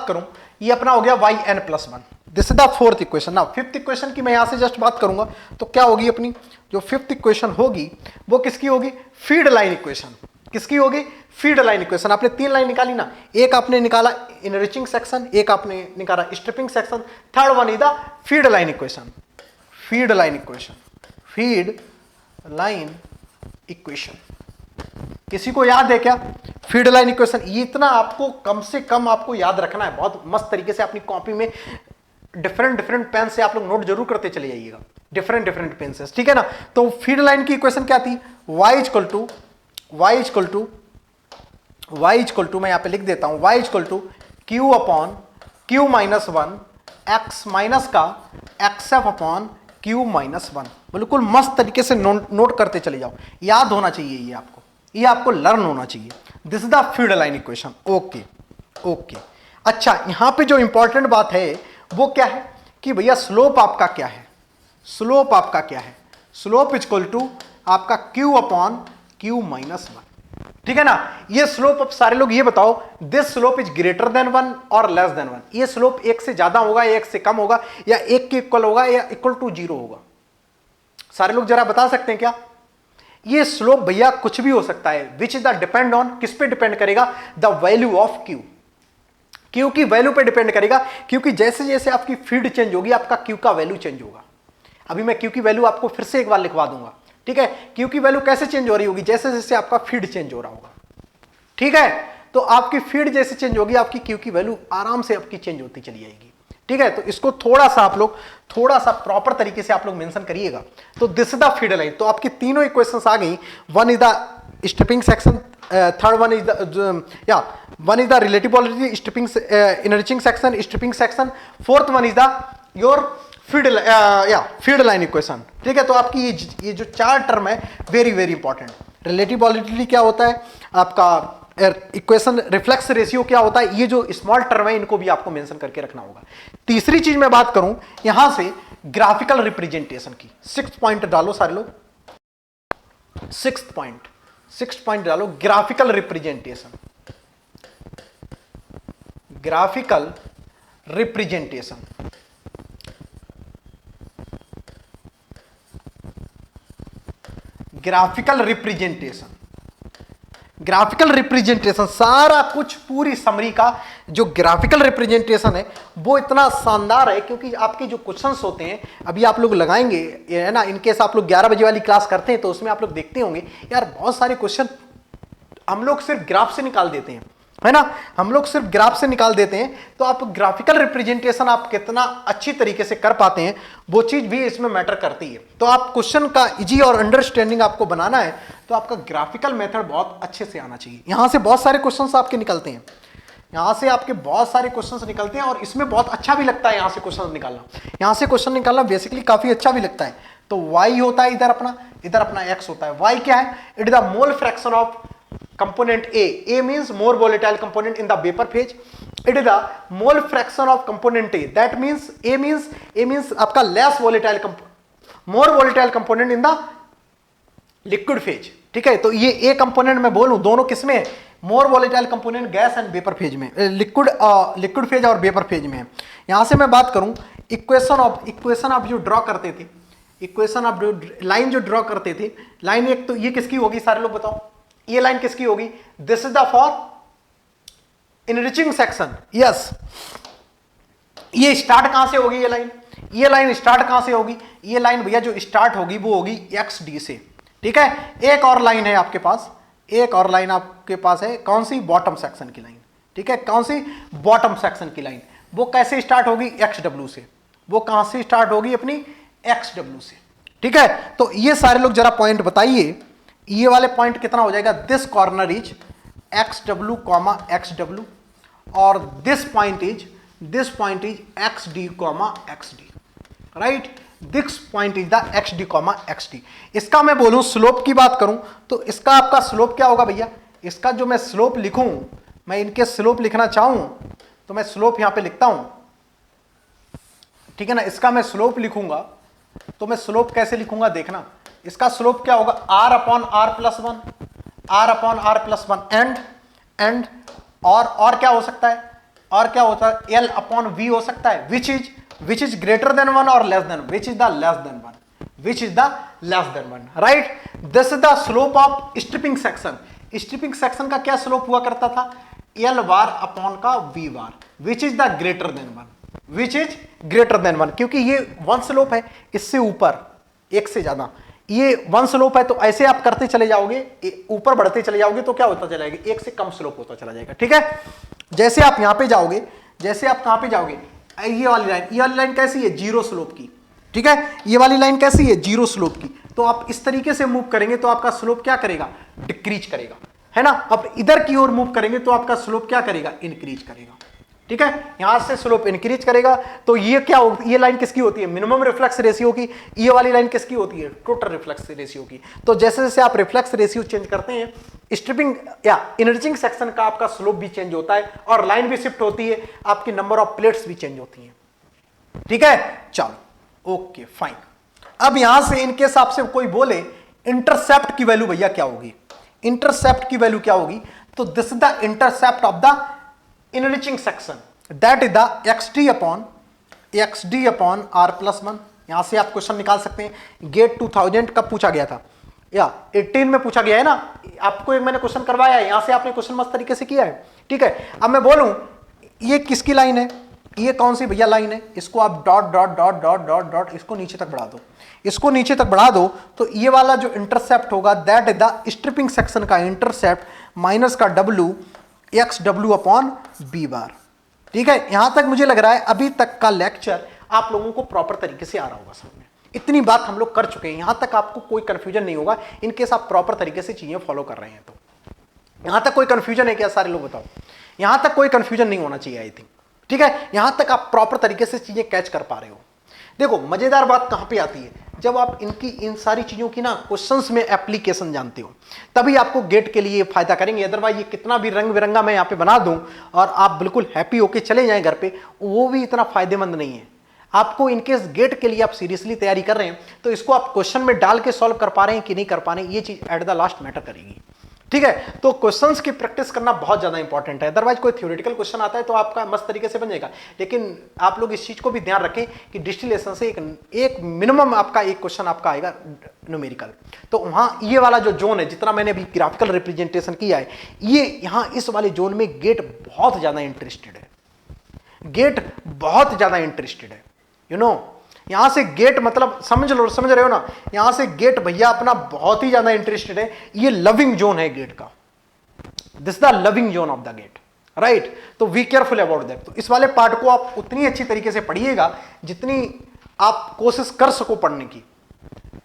करूं, ये अपना हो गया y N plus one, this is the fourth equation. ना फिफ्थ इक्वेशन की मैं यहां से जस्ट बात करूंगा, तो क्या होगी अपनी जो फिफ्थ इक्वेशन होगी वो किसकी होगी, फीड लाइन इक्वेशन। किसकी होगी, फीड लाइन इक्वेशन। आपने 3 लाइन निकाली ना, एक आपने निकाला इनरिचिंग सेक्शन, एक आपने निकाला stripping section, third one is the feed line equation. Feed line equation, feed line equation किसी को याद है क्या, फीड लाइन इक्वेशन। ये इतना आपको कम से कम आपको याद रखना है, बहुत मस्त तरीके से अपनी कॉपी में डिफरेंट पेन से आप लोग नोट जरूर करते चले जाइएगा, डिफरेंट पेन से, ठीक है ना। तो फीड लाइन की इक्वेशन क्या थी, y इक्वल टू मैं यहां पे लिख देता हूं, y equal to Q upon Q minus one X minus का X F upon Q minus one. बिल्कुल मस्त तरीके से नोट करते चले जाओ, याद होना चाहिए ये आपको लर्न होना चाहिए। This is the feed line equation. Okay. अच्छा, यहां पे जो इंपॉर्टेंट बात है वो क्या है कि भैया स्लोप आपका क्या है, स्लोप इक्वल टू आपका Q upon Q minus one, ठीक है ना। ये स्लोप, अब सारे लोग ये बताओ, this slope is greater than one और लेस देन वन। ये स्लोप 1 से ज्यादा होगा, 1 से कम होगा, या 1 के इक्वल होगा, या इक्वल टू 0 होगा। सारे लोग जरा बता सकते हैं क्या। ये स्लोप भैया कुछ भी हो सकता है, विच इज द डिपेंड ऑन, किस पे डिपेंड करेगा, the value of Q. Q की वैल्यू पे डिपेंड करेगा, क्योंकि जैसे जैसे आपकी फीड चेंज होगी आपका क्यू का वैल्यू चेंज होगा। अभी मैं क्यू की वैल्यू आपको फिर से एक बार लिखवा दूंगा, ठीक है। क्यू की वैल्यू कैसे चेंज हो रही होगी, जैसे जैसे आपका फीड चेंज हो रहा होगा, ठीक है। तो आपकी फीड जैसे चेंज होगी, आपकी क्यू की वैल्यू आराम से आपकी चेंज होती चली जाएगी, ठीक है। तो इसको थोड़ा सा आप लोग प्रॉपर तरीके से आप लोग मेंशन करिएगा। तो this is the feed line. तो आपकी तीनों इक्वेशंस आ गई, one is the stripping section, third one is one is the relative volatility, stripping enriching section, stripping section, fourth one is the your feed line equation, ठीक है। तो आपकी ये जो 4 टर्म है very very important. Relative volatility क्या होता है आपका, इक्वेशन रिफ्लेक्स रेशियो क्या होता है, ये जो स्मॉल टर्म है इनको भी आपको मेंशन करके रखना होगा। तीसरी चीज मैं बात करूं यहां से ग्राफिकल रिप्रेजेंटेशन की, 6 पॉइंट डालो सारे लोग, 6 पॉइंट डालो। Graphical representation, graphical representation, graphical representation, graphical representation सारा कुछ, पूरी समरी का जो ग्राफिकल रिप्रेजेंटेशन है वो इतना शानदार है, क्योंकि आपके जो क्वेश्चंस होते हैं अभी आप लोग लगाएंगे, है ना। इनकेस आप लोग 11 बजे वाली क्लास करते हैं तो उसमें आप लोग देखते होंगे यार, बहुत सारे क्वेश्चन हम लोग सिर्फ ग्राफ से निकाल देते हैं, है ना। हम लोग सिर्फ ग्राफ से निकाल देते हैं, तो आप ग्राफिकल रिप्रेजेंटेशन आप कितना अच्छी तरीके से कर पाते हैं वो चीज भी इसमें मैटर करती है। तो आप क्वेश्चन का इजी और अंडरस्टैंडिंग आपको बनाना है तो आपका ग्राफिकल मेथड बहुत अच्छे से आना चाहिए। यहां से बहुत सारे क्वेश्चंस आपके निकलते हैं, यहां से आपके बहुत सारे क्वेश्चंस निकलते हैं, और इसमें बहुत अच्छा भी लगता है यहां से क्वेश्चन निकालना। यहां से क्वेश्चन निकालना बेसिकली काफी अच्छा भी लगता है। तो y होता है इधर अपना x होता है। y क्या है, it is the mole fraction of component A means more volatile component in the vapor phase. It is the mole fraction of component A. That means A means आपका less volatile more volatile component in the liquid phase. ठीक है, तो ये A component मैं बोलूं दोनों किसमें है, more volatile component gas and vapour phase में, लिक्विड फेज और वेपर फेज में है। यहां से मैं बात करूं इक्वेशन आप जो ड्रॉ करते थे, इक्वेशन आप लाइन जो ड्रॉ करते थे, लाइन एक तो ये किसकी होगी सारे लोग बताओ, ये लाइन किसकी होगी, this is the for enriching section. Yes, ये स्टार्ट कहां से होगी, ये लाइन स्टार्ट कहां से होगी, ये लाइन भैया जो स्टार्ट होगी वो होगी एक्स डी से, ठीक है, एक और लाइन है आपके पास, एक और लाइन आपके पास है, कौन सी? बॉटम सेक्शन की लाइन। ठीक है, कौन सी? बॉटम सेक्शन की लाइन। वो कैसे स्टार्ट होगी? XW से। वो कहां से स्टार्ट होगी? अपनी XW से। ठीक है, तो ये सारे लोग जरा पॉइंट बताइए, ये वाले पॉइंट कितना हो जाएगा? This corner is XW, XW, और this point is XD, XD, right? This point is the XD, XD। इसका मैं बोलूं स्लोप की बात करूं तो इसका आपका स्लोप क्या होगा भैया? इसका जो मैं स्लोप लिखूं, मैं इनके स्लोप लिखना चाहूं तो मैं स्लोप यहां पे लिखता हूं, ठीक है ना? इसका मैं स्लोप लिखूंगा तो मैं स्लोप कैसे लिखूंगा देखना, इसका स्लोप क्या होगा? R/R+1, R/R+1 एंड और क्या हो सकता है? और क्या होता है? L/V हो सकता है, विच इज ग्रेटर देन 1 और less than, which is the less than 1, which is the less than 1, right? This is the slope of stripping section. Stripping section का क्या स्लोप हुआ करता था? L/V, which is the greater than 1, which is greater than 1, क्योंकि ये 1 slope है, इससे ऊपर एक से ज्यादा, ये 1 स्लोप है, तो ऐसे आप करते चले जाओगे, ऊपर बढ़ते चले जाओगे तो क्या होता चला जाएगा? एक से कम स्लोप होता चला जाएगा। ठीक है, जैसे आप यहां पे जाओगे, जैसे आप कहां पे जाओगे? ये वाली लाइन कैसी है? 0 स्लोप की। ठीक है, ये वाली लाइन कैसी है? 0 स्लोप की। तो आप इस तरीके से मूव करेंगे तो आपका स्लोप क्या करेगा? डिक्रीज करेगा, है ना? अब इधर की ओर मूव करेंगे तो आपका स्लोप क्या करेगा? इंक्रीज करेगा। ठीक है, यहां से स्लोप इंक्रीज करेगा, तो ये क्या होती है? ये लाइन किसकी होती है? मिनिमम रिफ्लेक्स रेशियो की। ये वाली लाइन किसकी होती है? टोटल रिफ्लेक्स रेशियो की। तो जैसे जैसे आप रिफ्लेक्स रेशियो चेंज करते हैं, स्ट्रिपिंग या इनर्जिंग सेक्शन का आपका स्लोप भी चेंज होता है और लाइन भी शिफ्ट होती है, आपकी नंबर ऑफ प्लेट्स भी चेंज होती हैं। ठीक है, चलो ओके फाइन। अब यहां से इनके हिसाब से कोई बोले इंटरसेप्ट की वैल्यू भैया क्या होगी? इंटरसेप्ट की वैल्यू क्या होगी? तो this is the intercept of the enriching section, that is the XD upon R+1। यहां से आप क्वेश्चन निकाल सकते हैं। गेट 2000 कब पूछा गया था? या 18 में पूछा गया है ना? आपको एक मैंने क्वेश्चन करवाया है, यहां से आपने क्वेश्चन मस्त तरीके से किया है। ठीक है, अब मैं बोलूं ये किसकी लाइन है? ये कौन सी भैया लाइन है? इसको आप dot dot dot dot dot dot इसको नीचे तक बढ़ा दो, इसको नीचे तक बढ़ा दो, तो ये वाला जो इंटरसेप्ट होगा that is the stripping section का इंटरसेप्ट माइनस का W, XW upon B bar. ठीक है, यहां तक मुझे लग रहा है अभी तक का लेक्चर आप लोगों को प्रॉपर तरीके से आ रहा होगा समझ में। इतनी बात हम लोग कर चुके हैं, यहां तक आपको कोई कंफ्यूजन नहीं होगा इनकेस आप प्रॉपर तरीके से चीजें फॉलो कर रहे हैं। तो यहां तक कोई कंफ्यूजन है क्या? सारे लोग बताओ, यहां तक कोई कंफ्यूजन नहीं होना चाहिए आई थिंक। ठीक है, यहां तक आप प्रॉपर तरीके से चीजें कैच कर पा रहे हो। देखो मजेदार बात कहां पे आती है, जब आप इनकी इन सारी चीजों की ना क्वेश्चंस में एप्लीकेशन जानते हो, तभी आपको गेट के लिए फायदा करेंगे। अदरवाइज ये कितना भी रंग बिरंगा मैं यहाँ पे बना दूं और आप बिल्कुल हैप्पी होके चले जाएं घर पे, वो भी इतना फायदेमंद नहीं है आपको। इनकेस गेट के लिए आप सीरियसली तैयारी कर रहे हैं तो इसको आप क्वेश्चन में डाल के सॉल्व कर पा रहे हैं कि नहीं कर पा रहे हैं, ये चीज एट द लास्ट मैटर करेगी। ठीक है, तो क्वेश्चंस की प्रैक्टिस करना बहुत ज्यादा इंपॉर्टेंट है। अदरवाइज कोई थ्योरेटिकल क्वेश्चन आता है तो आपका मस्त तरीके से बन जाएगा, लेकिन आप लोग इस चीज को भी ध्यान रखें कि डिस्टिलेशन से एक मिनिमम आपका एक क्वेश्चन आपका आएगा न्यूमेरिकल। तो वहां ये वाला जो जोन है, जितना मैंने अभी ग्राफिकल रिप्रेजेंटेशन किया है, ये यहां इस वाले जोन में गेट बहुत ज्यादा इंटरेस्टेड है, गेट बहुत ज्यादा इंटरेस्टेड है। यू नो, यहां से गेट मतलब समझ रहे हो ना, यहां से गेट भैया अपना बहुत ही ज्यादा इंटरेस्टेड है। ये लविंग जोन है गेट का, this the loving zone of the gate, right? तो वी केयरफुल अबाउट दैट। तो इस वाले पार्ट को आप उतनी अच्छी तरीके से पढ़िएगा जितनी आप कोशिश कर सको पढ़ने की।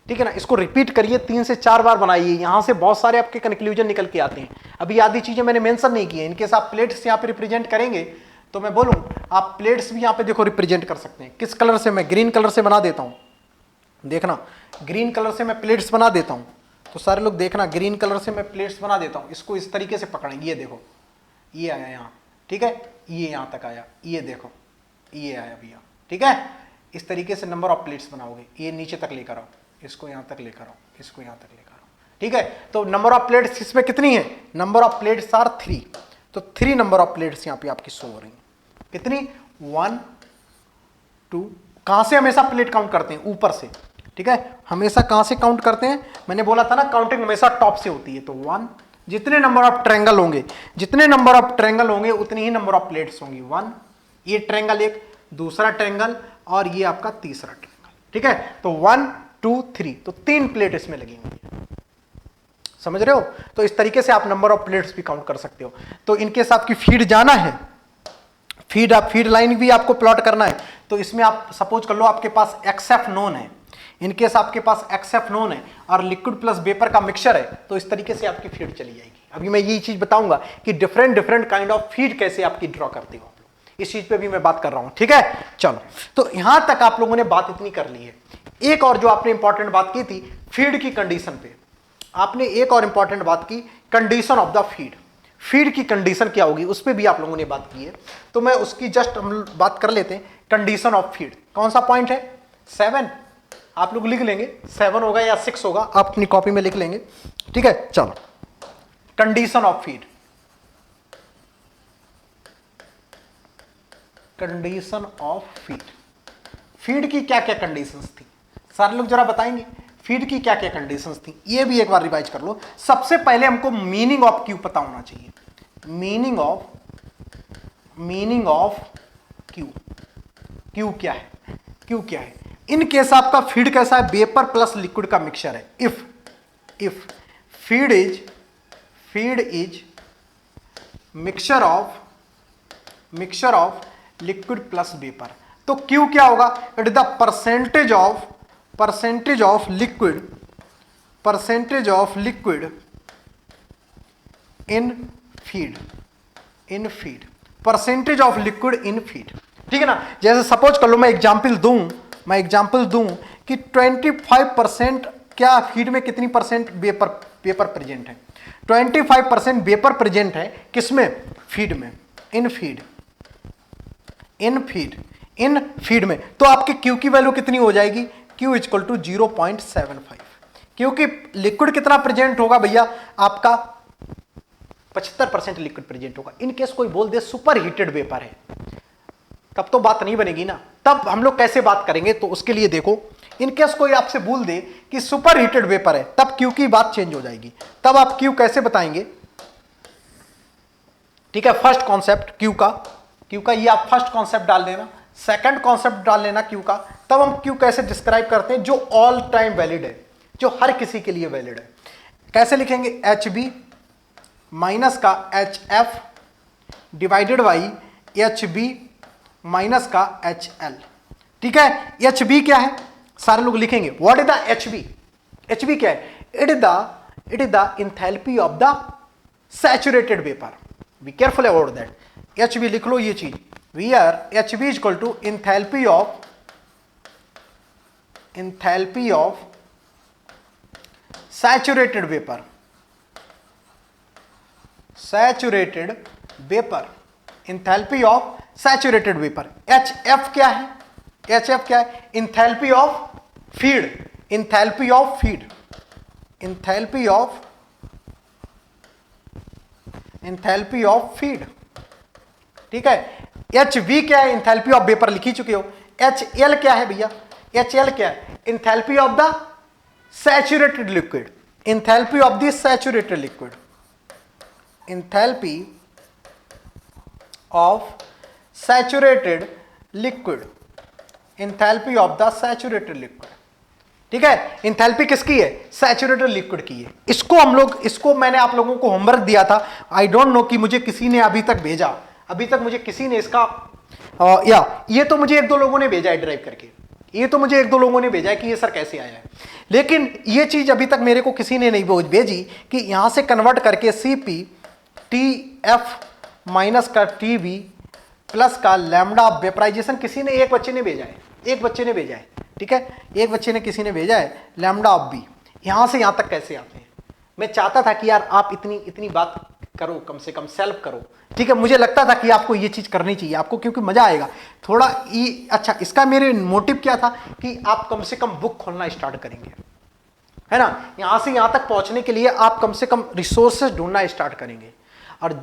ठीक है ना, इसको रिपीट करिए, 3 से 4 बार बनाइए, यहां से बहुत सारे आपके कंक्लूजन निकल के आते हैं। अभी आधी चीजें मैंने मेंशन नहीं की है, इनकेस आप प्लेट्स यहां पे रिप्रेजेंट करेंगे तो मैं बोलूं आप प्लेट्स भी यहां पे देखो रिप्रेजेंट कर सकते हैं। किस कलर से? मैं ग्रीन कलर से बना देता हूं, देखना ग्रीन कलर से मैं प्लेट्स बना देता हूं। तो सारे लोग देखना, ग्रीन कलर से मैं प्लेट्स बना देता हूं। इसको इस तरीके से पकड़ेंगे, ये देखो ये आया यहां, ठीक है, ये यहां तक आया, ये देखो ये आया भैया। ठीक है, इस तरीके से नंबर ऑफ प्लेट्स बनाओगे, ये नीचे तक लेकर आओ, इसको यहां तक लेकर आओ, इसको यहां तक लेकर आओ। ठीक है, तो नंबर ऑफ प्लेट्स इसमें कितनी है? Number of plates are 3। तो 3 नंबर ऑफ प्लेट्स यहां पे आपकी शो हो रही हैं। कितनी? 1 2। कहां से हमेशा प्लेट काउंट करते हैं? ऊपर से। ठीक है, हमेशा कहां से काउंट करते हैं? मैंने बोला था ना काउंटिंग हमेशा टॉप से होती है। तो 1, जितने नंबर ऑफ ट्रायंगल होंगे, जितने नंबर ऑफ ट्रायंगल होंगे उतनी ही नंबर ऑफ प्लेट्स होंगी। 1, ये ट्रायंगल एक, दूसरा ट्रायंगल और ये आपका तीसरा ट्रायंगल। ठीक है, तो 1 2 3, तो 3 प्लेट इसमें लगी हुई है। समझ रहे हो? तो इस तरीके से आप नंबर ऑफ प्लेट्स भी काउंट कर सकते हो। तो इनकेस आपकी फीड जाना है, फीड लाइन भी आपको प्लॉट करना है, तो इसमें आप सपोज कर लो आपके पास एक्सएफ नोन है, इनकेस आपके पास एक्सएफ नोन है और लिक्विड प्लस वेपर का मिक्सचर है, तो इस तरीके से आपकी फीड चली जाएगी। अभी मैं यही चीज बताऊंगा कि डिफरेंट काइंड ऑफ फीड कैसे आपकी ड्रॉ करते हो, इस चीज पे भी मैं बात कर रहा हूं। ठीक है, चलो, तो यहां तक आप लोगों ने बात इतनी कर ली है। एक और जो आपने इंपॉर्टेंट बात की थी फीड की कंडीशन पे, आपने एक और इंपॉर्टेंट बात की कंडीशन ऑफ द फीड की कंडीशन क्या होगी, उस पर भी आप लोगों ने बात की है। तो मैं उसकी जस्ट हम बात कर लेते हैं। कंडीशन ऑफ फीड कौन सा पॉइंट है? 7। आप लोग लिख लेंगे 7 होगा या 6 होगा, आप अपनी कॉपी में लिख लेंगे। ठीक है, चलो, condition of feed, condition of feed की क्या क्या कंडीशंस थी, सारे लोग जरा बताएंगे फीड की क्या क्या कंडीशंस थी। ये भी एक बार रिवाइज कर लो। सबसे पहले हमको मीनिंग ऑफ क्यू पता होना चाहिए। मीनिंग ऑफ क्यू क्या है? क्यू क्या है? इन केस आपका फीड कैसा है? वेपर प्लस लिक्विड का मिक्सचर है। If feed is mixture of liquid plus vapour, तो क्यू क्या होगा? It is the percentage of liquid in feed, percentage of liquid in feed. ठीक है ना? जैसे सपोज कर लो मैं एग्जांपल दूं कि 25% क्या फीड में कितनी परसेंट वेपर प्रेजेंट है? 25% वेपर प्रेजेंट है किसमें? फीड में, इन फीड में। तो आपके क्यू की वैल्यू कितनी हो जाएगी? क्यू इक्वल टू 0.75, क्योंकि लिक्विड कितना प्रेजेंट होगा भैया आपका? 75% लिक्विड प्रेजेंट होगा। इन केस कोई बोल दे सुपर हीटेड वेपर है, तब तो बात नहीं बनेगी ना। तब हम लोग कैसे बात करेंगे? तो उसके लिए देखो, इन केस कोई आपसे बोल दे कि सुपर हीटेड वेपर है, तब क्यू की बात चेंज हो जाएगी। तब आप क्यू कैसे बताएंगे? ठीक है, फर्स्ट कॉन्सेप्ट क्यू का ये आप फर्स्ट कॉन्सेप्ट डाल देना, सेकंड कॉन्सेप्ट डाल लेना क्यू का। तब हम क्यू कैसे डिस्क्राइब करते हैं? जो ऑल टाइम वैलिड है, जो हर किसी के लिए वैलिड है। कैसे लिखेंगे? एच बी माइनस का H F divided by H B minus का एच एल। ठीक है, एच बी क्या है? सारे लोग लिखेंगे what is the H B? H B क्या है? It is the enthalpy of the saturated vapour. Be careful about that. H B लिख लो ये चीज, we are H B equal to enthalpy of saturated vapour, enthalpy of saturated vapour. H F क्या है? Enthalpy of feed. ठीक है, H we क्या है? इंथैल्पी ऑफ वेपर लिख ही चुके हो। एच एल क्या है भैया? एच एल क्या है? Enthalpy of the saturated liquid, enthalpy of the saturated liquid, enthalpy of saturated liquid, enthalpy of the saturated liquid. ठीक है, इंथैल्पी किसकी है? सैचुरेटेड लिक्विड की है। इसको मैंने आप लोगों को होमवर्क दिया था। आई डोंट नो कि मुझे किसी ने अभी तक मुझे किसी ने इसका ये तो मुझे एक दो लोगों ने भेजा है ड्राइव करके, ये तो मुझे एक दो लोगों ने भेजा है कि ये सर कैसे आया है, लेकिन ये चीज अभी तक मेरे को किसी ने नहीं भेजी कि यहां से कन्वर्ट करके CP TF माइनस का TB प्लस का लैम्डा वेपराइजेशन किसी ने, एक बच्चे ने भेजा है, ठीक है, एक बच्चे ने किसी ने भेजा है लैम्डा ऑफ बी। यहां से यहां तक कैसे आते हैं? मैं चाहता था कि यार आप इतनी बात करो, कम से कम सेल्फ करो। ठीक है, मुझे लगता था कि आपको ये चीज करनी चाहिए आपको, क्योंकि मजा आएगा थोड़ा। अच्छा, इसका मेरे मोटिव क्या था कि आप कम से कम बुक खोलना स्टार्ट करेंगे, है ना। यहां से यहां तक पहुंचने के लिए आप कम से कम रिसोर्सेज ढूंढना स्टार्ट करेंगे। और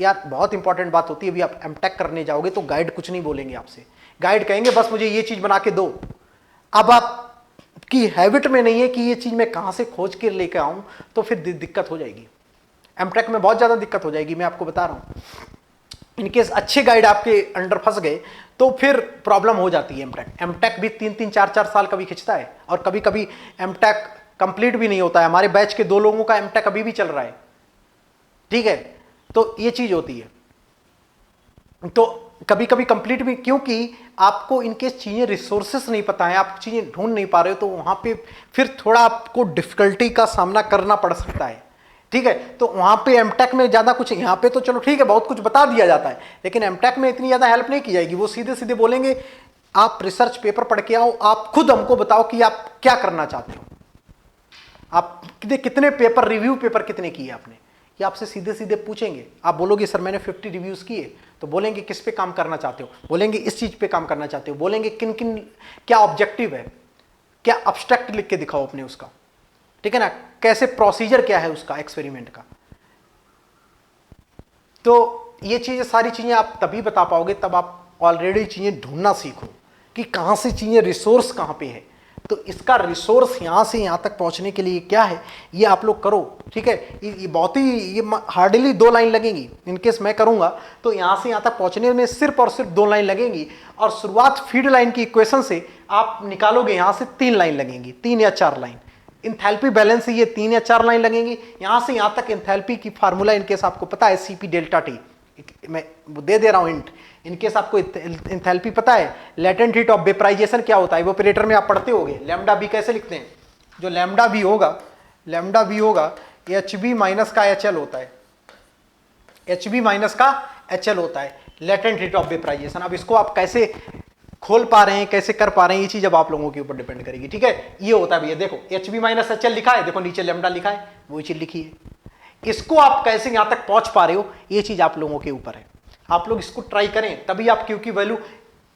यार बहुत इंपॉर्टेंट बात होती है, अभी आप एमटेक करने जाओगे तो गाइड कुछ नहीं बोलेंगे आपसे, गाइड कहेंगे बस मुझे ये चीज बना के दो। अब आपकी हैबिट में नहीं है कि ये चीज मैं कहां से खोज के लेके आऊं, तो फिर दिक्कत हो जाएगी। एमटेक में बहुत ज्यादा दिक्कत हो जाएगी, मैं आपको बता रहा हूं। इनकेस अच्छे गाइड आपके अंडर फंस गए तो फिर प्रॉब्लम हो जाती है। एमटेक भी 3-3, 4-4 साल कभी खिंचता है, और कभी कभी एमटेक कंप्लीट भी नहीं होता है। हमारे बैच के 2 लोगों का एमटेक अभी भी चल रहा है, ठीक है। तो ये चीज होती है, तो कभी कभी कंप्लीट भी, क्योंकि आपको इनके चीजें रिसोर्सेस नहीं पता है, आप चीजें ढूंढ नहीं पा रहे हो, तो वहां पे फिर थोड़ा आपको डिफिकल्टी का सामना करना पड़ सकता है, ठीक है। तो वहां पे एमटेक में ज्यादा कुछ, यहाँ पे तो चलो ठीक है बहुत कुछ बता दिया जाता है, लेकिन एमटेक में इतनी ज्यादा हेल्प नहीं की जाएगी। वो सीधे सीधे बोलेंगे आप रिसर्च पेपर पढ़ के आओ, आप खुद हमको बताओ कि आप क्या करना चाहते हो, आप कितने पेपर, रिव्यू पेपर कितने किए आपने, ये आपसे सीधे सीधे पूछेंगे। आप बोलोगे सर मैंने 50 रिव्यूज किए, तो बोलेंगे किस पे काम करना चाहते हो, बोलेंगे इस चीज पे काम करना चाहते हो, बोलेंगे किन किन, क्या ऑब्जेक्टिव है, क्या अब्स्ट्रैक्ट लिख के दिखाओ अपने उसका, ठीक है ना, कैसे प्रोसीजर क्या है उसका एक्सपेरिमेंट का। तो ये चीजें, सारी चीजें आप तभी बता पाओगे तब आप ऑलरेडी चीजें ढूंढना सीखो कि कहां से चीजें, रिसोर्स कहां पे है। तो इसका रिसोर्स यहां से यहां तक पहुंचने के लिए क्या है, ये आप लोग करो, ठीक है। ये बहुत ही, ये हार्डली 2 लाइन लगेंगी। इनकेस मैं करूंगा तो यहां से यहां तक पहुंचने में सिर्फ और सिर्फ 2 लाइन लगेंगी, और शुरुआत फीड लाइन की इक्वेशन से आप निकालोगे, यहां से 3 लाइन लगेंगी, 3 या 4 लाइन। इंथैल्पी बैलेंस से ये 3 या 4 लाइन लगेंगी। यहां से यहां तक इंथैल्पी की फार्मूला इनकेस आपको पता है, CP डेल्टा टी, मैं दे दे रहा हूं हिंट। इनकेस आपको इंथैल्पी पता है, लेटेंट हीट ऑफ वेपराइजेशन क्या होता है, इवेपोरेटर में आप पढ़ते होगे, लैम्डा बी कैसे लिखते हैं, जो लैम्डा बी होगा HB माइनस का HL होता है, HB माइनस का HL होता है, लेटेंट हीट ऑफ वेपराइजेशन। अब इसको आप कैसे खोल पा रहे हैं, कैसे कर पा रहे हैं, ये चीज अब आप लोगों के ऊपर डिपेंड करेगी, ठीक है। ये होता है भैया, देखो HB माइनस HL लिखा है, देखो नीचे लैम्डा लिखा है, वही चीज लिखी है। इसको आप कैसे यहां तक पहुंच पा रहे हो, ये चीज आप लोगों के ऊपर है। आप लोग इसको ट्राई करें, तभी आप Q की वैल्यू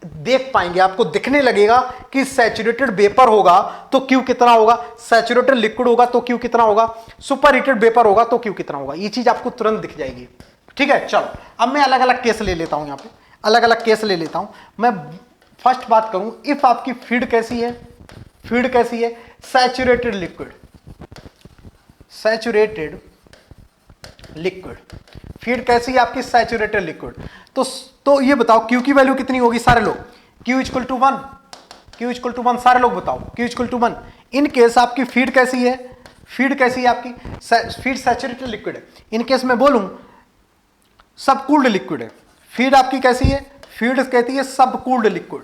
देख पाएंगे। आपको दिखने लगेगा कि सैचुरेटेड वेपर होगा तो Q कितना होगा, सैचुरेटेड लिक्विड होगा तो Q कितना होगा, सुपर हीटेड वेपर होगा तो Q कितना होगा, ये चीज आपको तुरंत दिख जाएगी, ठीक है। चलो अब मैं अलग अलग केस ले लेता हूं, यहां पे अलग अलग केस ले लेता हूं। मैं फर्स्ट बात करूं, इफ आपकी फीड कैसी है, फीड कैसी है, saturated liquid, saturated liquid, feed कैसी है आपकी, सैचुरेटेड लिक्विड। तो ये बताओ Q की वैल्यू कितनी होगी, सारे लोग, Q equal to 1, Q equal to 1, सारे लोग बताओ Q equal to 1। In case आपकी फीड कैसी है, फीड कैसी है आपकी, फीड सैचुरेटेड लिक्विड है। इन केस मैं बोलूं सब कूल्ड लिक्विड है, फीड आपकी कैसी है, फीड कहती है सब कूल्ड लिक्विड,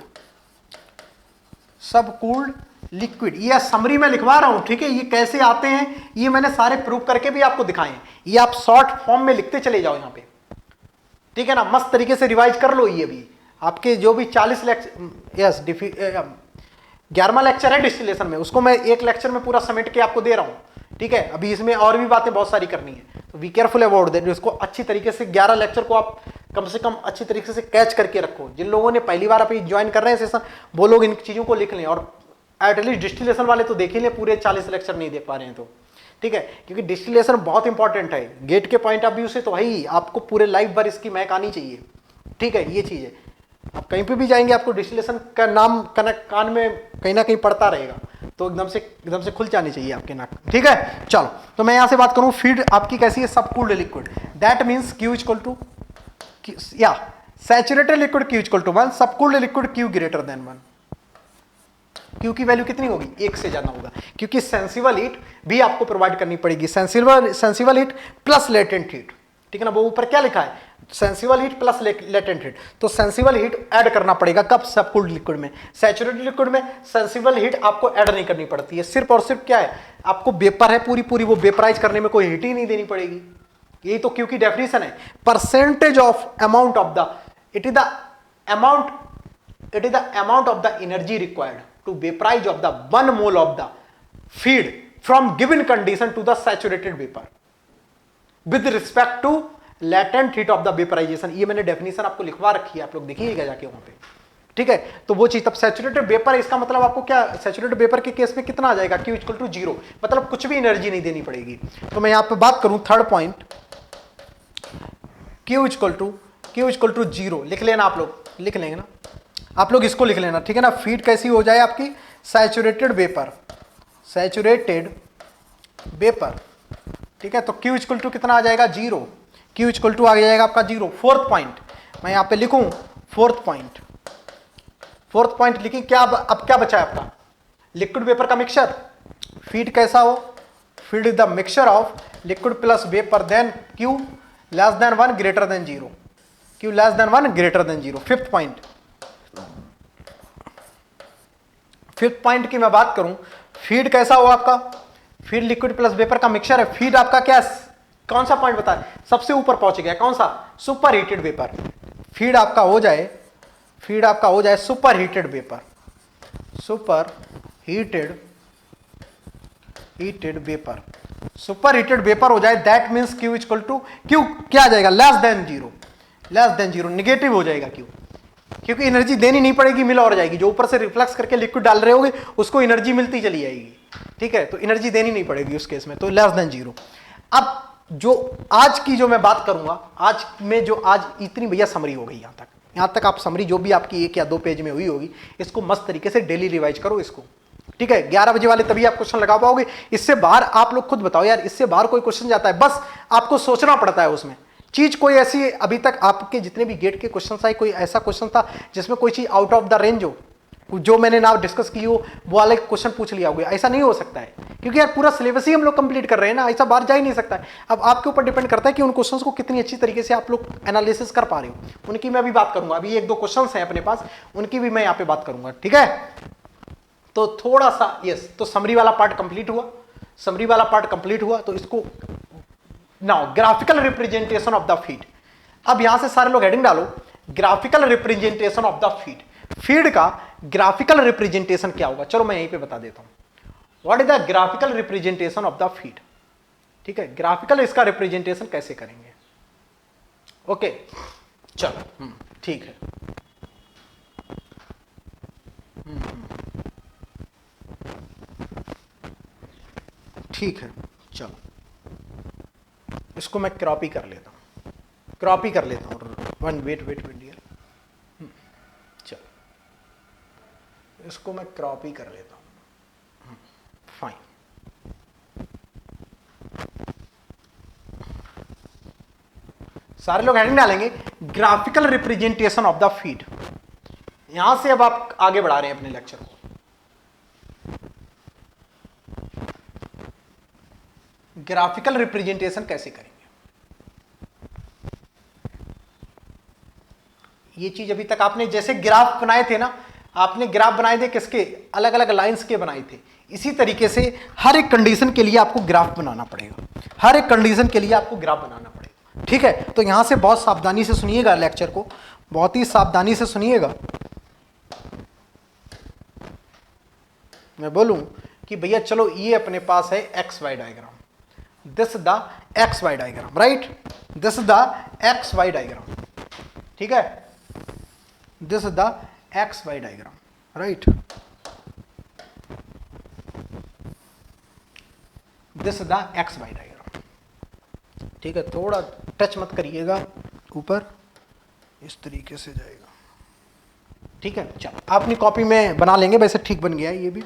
सब कूल्ड लिक्विड। ये समरी में लिखवा रहा हूं, ठीक है। ये कैसे आते हैं ये मैंने सारे प्रूव करके भी आपको दिखाए हैं, ये आप शॉर्ट फॉर्म में लिखते चले जाओ यहां पे, ठीक है ना। मस्त तरीके से रिवाइज कर लो। ये भी आपके जो भी 40 लेक्चर, यस 11वां लेक्चर है डिस्टिलेशन में, उसको मैं एक लेक्चर में पूरा समेट के आपको दे रहा हूं, ठीक है। अभी इसमें और भी बातें बहुत सारी करनी है, तो बी केयरफुल अबाउट दैट। इसको अच्छी तरीके से 11 लेक्चर को आप कम से कम अच्छी तरीके से कैच करके रखो। जिन लोगों ने पहली बार अभी ज्वाइन कर रहे हैं सेशन, वो लोग इन चीजों को लिख लें, और एटलीस्ट डिस्टिलेशन वाले तो देख ही लें, पूरे 40 लेक्चर नहीं देख पा रहे हैं तो, ठीक है। क्योंकि डिस्टिलेशन बहुत इंपॉर्टेंट है गेट के पॉइंट ऑफ व्यू से, तो भाई आपको पूरे लाइफ भर इसकी महक आनी चाहिए, ठीक है। ये चीज है, आप कहीं पे भी जाएंगे आपको डिस्टिलेशन का नाम कान में कहीं ना कहीं पड़ता रहेगा, तो एकदम से खुल जानी चाहिए आपके नाक, ठीक है। चलो तो मैं यहां से बात करूं, फीड आपकी कैसी है, subcooled liquid, that means Q equal to, या saturated liquid Q equal to 1, subcooled liquid Q greater than 1। Q की वैल्यू कितनी होगी, 1 से ज्यादा होगा, क्योंकि सेंसिबल हीट भी आपको प्रोवाइड करनी पड़ेगी, sensible heat plus latent heat, ठीक है ना। वो ऊपर क्या लिखा है, sensible heat plus latent heat, तो सेंसिबल हीट ऐड करना पड़ेगा कब, सब कूल्ड लिक्विड में। सैचुरेटेड लिक्विड में सेंसिबल हीट आपको ऐड नहीं करनी पड़ती है, सिर्फ और सिर्फ क्या है, आपको वेपर है पूरी वो वेपराइज करने में कोई हीट ही नहीं देनी पड़ेगी। यही तो Q की डेफिनेशन है, percentage of amount of the, it is the amount of the energy required to vaporize of the 1 mole of the feed from given condition to the saturated vapor with respect to latent heat of the vaporization। ये मैंने definition आपको लिखवा रखी है, आप लोग देखिएगा जाके वहां पे, ठीक है। तो वो चीज, तब सैचुरेटेड वेपर है, इसका मतलब आपको क्या, सैचुरेटेड वेपर के केस में कितना आ जाएगा, Q इक्वल टू 0, मतलब कुछ भी एनर्जी नहीं देनी पड़ेगी। तो मैं यहां पे बात करूं third point, Q equal to 0 लिख लेना, आप लोग लिख लेंगे ना, आप लोग इसको लिख लेना, ठीक है ना। फीड कैसी हो जाए आपकी, सैचुरेटेड वेपर, सैचुरेटेड वेपर, ठीक है। तो Q इक्वल टू कितना आ जाएगा, 0, Q इक्वल टू आ जाएगा आपका 0। फोर्थ पॉइंट मैं यहां पे लिखूं, फोर्थ पॉइंट लिखिए, क्या अब क्या बचा है आपका, लिक्विड वेपर का मिक्सचर, फीड कैसा हो, feed is the mixture of liquid plus vapour then Q less than 1 greater than 0, Q less than 1 greater than 0। Fifth point की मैं बात करूं, फीड कैसा हो आपका, फीड लिक्विड प्लस वेपर का मिक्सचर है। फीड आपका क्या, कौन सा पॉइंट बता, सबसे ऊपर पहुंच गया, कौन सा, सुपर हीटेड वेपर। फीड आपका हो जाए superheated vapour, superheated vapour, superheated vapour हो जाए, that means Q equal to, Q क्या आ जाएगा, लेस देन जीरो, निगेटिव हो जाएगा क्यू, क्योंकि एनर्जी देनी नहीं पड़ेगी, मिल और जाएगी। जो ऊपर से रिफ्लेक्स करके लिक्विड डाल रहे होगे उसको एनर्जी मिलती चली जाएगी, ठीक है, तो एनर्जी देनी नहीं पड़ेगी उस केस में, तो लेस देन जीरो। अब जो आज की जो मैं बात करूंगा, आज में जो आज इतनी भैया समरी हो गई, यहां तक आप समरी जो भी आपकी 1 या 2 पेज में हुई होगी, इसको मस्त तरीके से डेली रिवाइज करो इसको, ठीक है। 11 बजे वाले तभी आप क्वेश्चन लगा पाओगे, इससे बाहर आप लोग खुद बताओ यार, इससे बाहर कोई क्वेश्चन जाता है, बस आपको सोचना पड़ता है उसमें चीज। कोई ऐसी अभी तक आपके जितने भी गेट के क्वेश्चन आए, कोई ऐसा क्वेश्चन था जिसमें कोई चीज आउट ऑफ द रेंज हो, जो मैंने ना डिस्कस की हो, वो वाले क्वेश्चन पूछ लिया होगा, ऐसा नहीं हो सकता है, क्योंकि यार पूरा सिलेबस ही हम लोग कंप्लीट कर रहे हैं ना, ऐसा बाहर जा ही नहीं सकता है। अब आपके ऊपर डिपेंड करता है कि उन क्वेश्चंस को कितनी अच्छी तरीके से आप लोग एनालिसिस कर पा रहे हो, उनकी मैं अभी बात करूंगा। अभी 1-2 क्वेश्चन हैं अपने पास, उनकी भी मैं यहाँ पे बात करूंगा, ठीक है। तो थोड़ा सा यस, तो समरी वाला पार्ट कंप्लीट हुआ, तो इसको now graphical representation of the feed. अब यहां से सारे लोग हेडिंग डालो, graphical representation of the feed. Feed का ग्राफिकल रिप्रेजेंटेशन क्या होगा, चलो मैं यहीं पे बता देता हूं। What is the graphical representation of the feed, ठीक है, ग्राफिकल इसका रिप्रेजेंटेशन कैसे करेंगे, ओके चलो ठीक है। ठीक है चलो, इसको मैं क्रॉपी कर लेता हूं, वेट डियर, चलो इसको मैं क्रॉपी कर लेता हूं, फाइन। सारे लोग हेडिंग डालेंगे graphical representation of the feed. यहां से अब आप आगे बढ़ा रहे हैं अपने लेक्चर को। ग्राफिकल रिप्रेजेंटेशन कैसे करेंगे, ये चीज अभी तक आपने जैसे ग्राफ बनाए थे ना, आपने ग्राफ बनाए थे किसके, अलग अलग लाइंस के बनाए थे, इसी तरीके से हर एक कंडीशन के लिए आपको ग्राफ बनाना पड़ेगा, ठीक है। तो यहां से बहुत सावधानी से सुनिएगा लेक्चर को, बहुत ही सावधानी से सुनिएगा। मैं बोलूं कि भैया चलो ये अपने पास है x y diagram, this the x y diagram, right, this the x y diagram, ठीक है, this the x y diagram, right, this the x y diagram, ठीक है। थोड़ा टच मत करिएगा, ऊपर इस तरीके से जाएगा, ठीक है। चलो अपनी कॉपी में बना लेंगे, वैसे ठीक बन गया ये भी।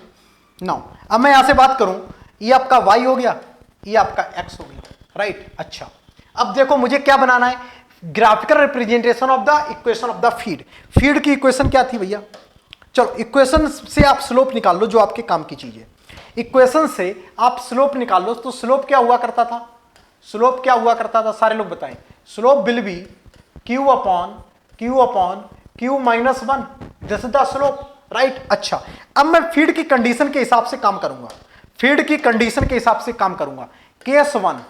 नाउ अब मैं यहां से बात करूं, ये आपका y हो गया, ये आपका x हो गया, राइट। अच्छा अब देखो मुझे क्या बनाना है, graphical representation of the equation of the feed. Feed की इक्वेशन क्या थी भैया, चलो इक्वेशन से आप स्लोप निकाल लो, जो आपके काम की चीज है, इक्वेशन से आप स्लोप निकाल लो। तो स्लोप क्या हुआ करता था, सारे लोग बताएं। Slope will B q upon q minus 1, this is the slope, right. अच्छा अब मैं फीड की कंडीशन के हिसाब से काम करूंगा, केस वन,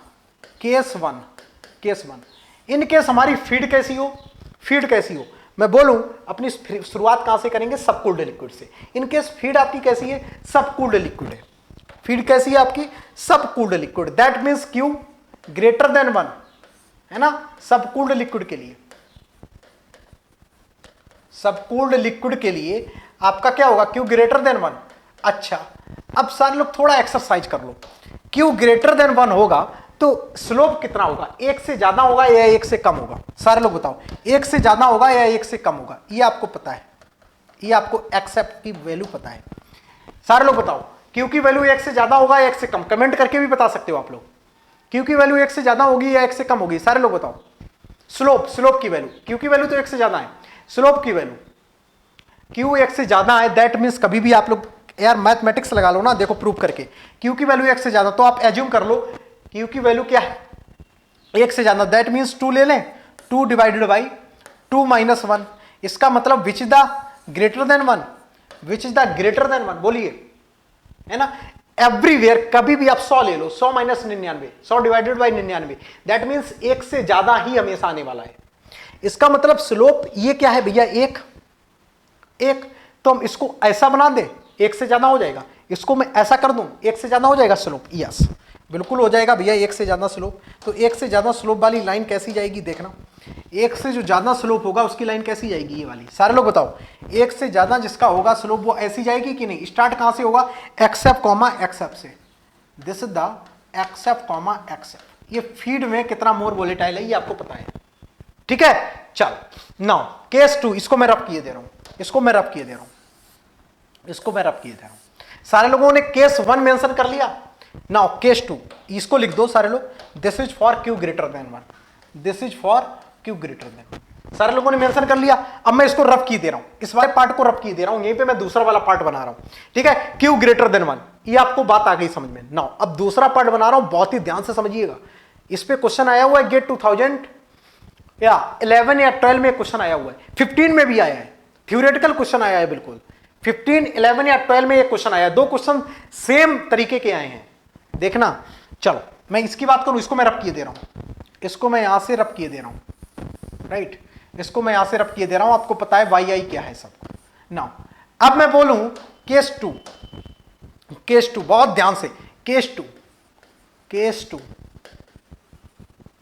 इन केस हमारी फीड कैसी हो, मैं बोलूं अपनी शुरुआत कहां से करेंगे, सबकूल्ड लिक्विड से। इन केस फीड आपकी कैसी है, सबकूल्ड लिक्विड है, फीड कैसी है आपकी, subcooled liquid, that means Q greater than 1, है ना। सबकूल्ड लिक्विड के लिए आपका क्या होगा, Q ग्रेटर देन 1। अच्छा अब सारे लोग थोड़ा एक्सरसाइज कर लो, Q ग्रेटर देन 1 होगा तो स्लोप कितना होगा, 1 से ज्यादा होगा या 1 से कम होगा, सारे लोग बताओ, 1 से ज्यादा होगा या 1 से कम होगा, ये आपको पता है, ये आपको एक्सेप्ट की वैल्यू पता है। सारे लोग बताओ Q की वैल्यू 1 से ज्यादा होगा या 1 से कम, कमेंट करके भी बता सकते हो आप लोग। Q की वैल्यू 1 से ज्यादा होगी या 1 से कम होगी, सारे लोग बताओ। स्लोप की वैल्यू, Q की वैल्यू तो 1 से ज्यादा है, स्लोप की वैल्यू Q 1 से ज्यादा है, दैट मीन्स कभी भी आप लोग यार मैथमेटिक्स लगा लो ना, देखो प्रूव करके। क्यू की वैल्यू एक से ज्यादा, तो आप एज्यूम कर लो क्यू की वैल्यू क्या है, एक से ज्यादा, दैट मीन्स 2 ले लें, 2 डिवाइडेड बाई 2 माइनस 1। इसका मतलब विच is the greater than 1, which is the greater than 1, बोलिए, है ना। एवरीवेयर कभी भी आप 100 ले लो, 100 minus 99, 100 divided by 99, that means एक से ज्यादा ही हमेशा आने वाला है। इसका मतलब स्लोप ये क्या है भैया, एक, तो हम इसको ऐसा बना दे, एक से ज्यादा हो जाएगा। इसको मैं ऐसा कर दूं, एक से ज्यादा हो जाएगा स्लोप, यस बिल्कुल हो जाएगा भैया, एक से ज्यादा स्लोप। तो एक से ज्यादा स्लोप वाली लाइन कैसी जाएगी, देखना, एक से जो ज्यादा स्लोप होगा उसकी लाइन कैसी जाएगी, ये वाली। सारे लोग बताओ, एक से ज्यादा जिसका होगा स्लोप वो ऐसी जाएगी कि नहीं। स्टार्ट कहां से होगा, एक्सएफ कॉमा एक्सएफ से, दिस इज द एक्सएफ कॉमा एक्सएफ। ये फीड में कितना मोर वोलेटाइल है ये आपको पता है, ठीक है। चलो नाउ केस 2, इसको मैं रफ किए दे रहा हूं, इसको मैं रफ किए दे रहा हूं, इसको मैं रफ किए दे रहा हूं। सारे लोगों ने केस 1 मेंशन कर लिया। नाउ केस 2, इसको लिख दो सारे लोग, this is for Q greater than 1, this is for Q greater then. सारे लोगों ने मेंशन कर लिया। अब मैं इसको रफ किए दे रहा हूं, इस वाले पार्ट को रफ किए दे रहा हूं, यहीं पे मैं दूसरा वाला पार्ट बना रहा हूं, ठीक है। क्यू ग्रेटर देन 1, ये आपको बात आ गई समझ में। नाउ अब दूसरा पार्ट बना रहा हूं, बहुत ही ध्यान से समझिएगा। इस पे क्वेश्चन आया हुआ है गेट 2000 या 11 या 12 में क्वेश्चन आया हुआ है, 15 में भी आया है, थ्योरेटिकल क्वेश्चन आया है बिल्कुल। 15, 11 या 12 में ये क्वेश्चन आया, दो क्वेश्चन सेम तरीके के आए हैं, देखना। चलो मैं इसकी बात करूं, इसको मैं रफ किए दे रहा हूं, इसको मैं यहां से रफ किए दे रहा हूं, राइट, इसको मैं यहां से रफ किए दे रहा हूं, आपको पता है वाई आई क्या है सबको। नाउ अब मैं बोलूं केस 2, केस 2 बहुत ध्यान से, केस 2, केस 2,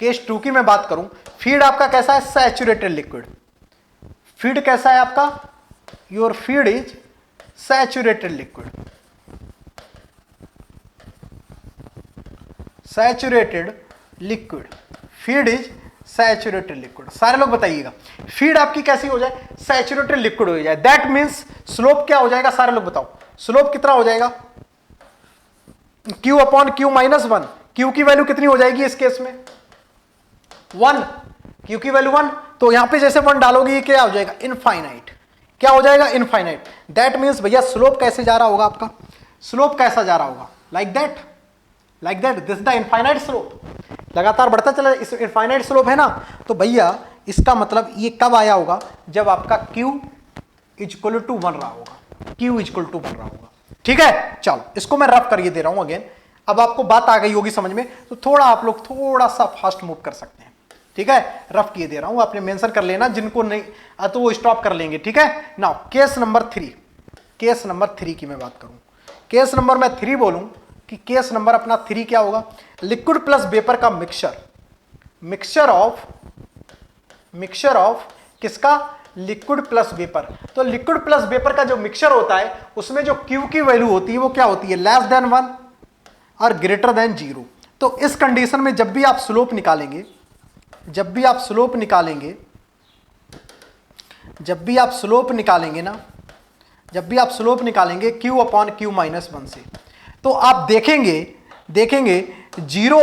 केस 2 की मैं बात करूं, फीड आपका कैसा है, सैचुरेटेड लिक्विड। फीड कैसा है आपका, your feed is saturated liquid, saturated liquid, feed is saturated liquid. सारे लोग बताइएगा, फीड आपकी कैसी हो जाए, सैचुरेटेड लिक्विड हो जाए, दैट मींस स्लोप क्या हो जाएगा, सारे लोग बताओ, स्लोप कितना हो जाएगा, Q upon Q minus 1। Q की वैल्यू कितनी हो जाएगी इस केस में, 1, Q की वैल्यू 1, तो यहां पे जैसे 1 डालोगे ये क्या हो जाएगा, इनफाइनाइट, क्या हो जाएगा, इनफाइनाइट। दैट मींस भैया स्लोप कैसे जा रहा होगा आपका, स्लोप कैसा जा रहा होगा, like that, like that, this the infinite slope, लगातार बढ़ता चला, इस इनफाइनाइट स्लोप है ना। तो भैया इसका मतलब ये कब आया होगा, जब आपका Q इक्वल टू 1 रहा होगा, Q इक्वल टू 1 रहा होगा, ठीक है। चलो इसको मैं रफ करिए दे रहा हूं अगेन, अब आपको बात आ गई होगी समझ में, तो थोड़ा आप लोग थोड़ा सा फास्ट मूव कर सकते हैं, ठीक है। रफ किए दे रहा हूं, आपने मेंशन कर लेना, जिनको नहीं तो वो स्टॉप कर लेंगे, ठीक है। Now case number 3, case number 3 की मैं बात करूं, केस नंबर मैं 3 बोलूं कि केस नंबर अपना 3 क्या होगा, लिक्विड प्लस वेपर का मिक्सचर, मिक्सचर ऑफ किसका, लिक्विड प्लस वेपर। तो लिक्विड प्लस वेपर का जो मिक्सचर होता है उसमें जो Q की वैल्यू होती है वो क्या होती है, लेस देन 1 और ग्रेटर देन 0। तो इस कंडीशन में जब भी आप स्लोप निकालेंगे, जब भी आप स्लोप निकालेंगे, जब भी आप स्लोप निकालेंगे ना, जब भी आप स्लोप निकालेंगे Q अपॉन Q माइनस 1 से, तो आप देखेंगे जीरो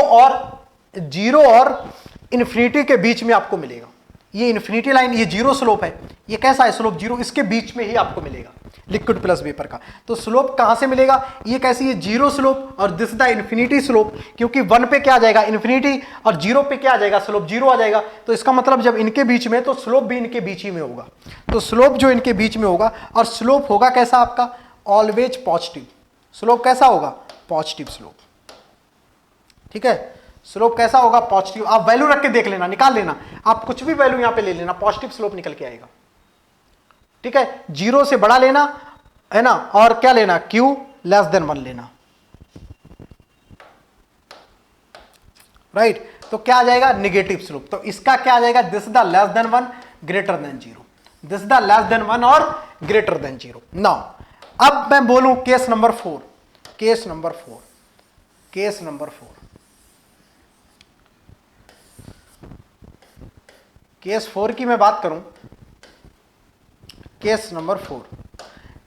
और इन्फिनिटी के बीच में आपको मिलेगा। ये इन्फिनिटी लाइन, ये जीरो स्लोप है, ये कैसा है स्लोप, जीरो, इसके बीच में ही आपको मिलेगा लिक्विड प्लस वेपर का। तो स्लोप कहां से मिलेगा, ये कैसी है, जीरो स्लोप, और दिस द इन्फिनिटी स्लोप, क्योंकि 1 पे क्या आ जाएगा इन्फिनिटी, और 0 पे क्या आ जाएगा स्लोप, 0 आ जाएगा। तो इसका मतलब जब इनके बीच में, तो स्लोप भी इनके बीच ही में होगा। तो स्लोप जो इनके बीच में होगा, और स्लोप होगा कैसा आपका, ऑलवेज पॉजिटिव। स्लोप कैसा होगा, पॉजिटिव स्लोप, ठीक है। स्लोप कैसा होगा, पॉजिटिव। आप वैल्यू रख के देख लेना, निकाल लेना, आप कुछ भी वैल्यू यहां पे ले लेना, पॉजिटिव स्लोप निकल के आएगा, ठीक है। 0 से बड़ा लेना है ना, और क्या लेना, Q लेस देन 1 लेना, राइट। तो क्या आ जाएगा, नेगेटिव स्लोप। तो इसका क्या आ जाएगा, this the less than 1 greater than 0, this the less than 1 और ग्रेटर देन 0। नाउ अब मैं बोलूं case number 4, case number 4, case number 4, case 4 की मैं बात करूं, केस नंबर 4,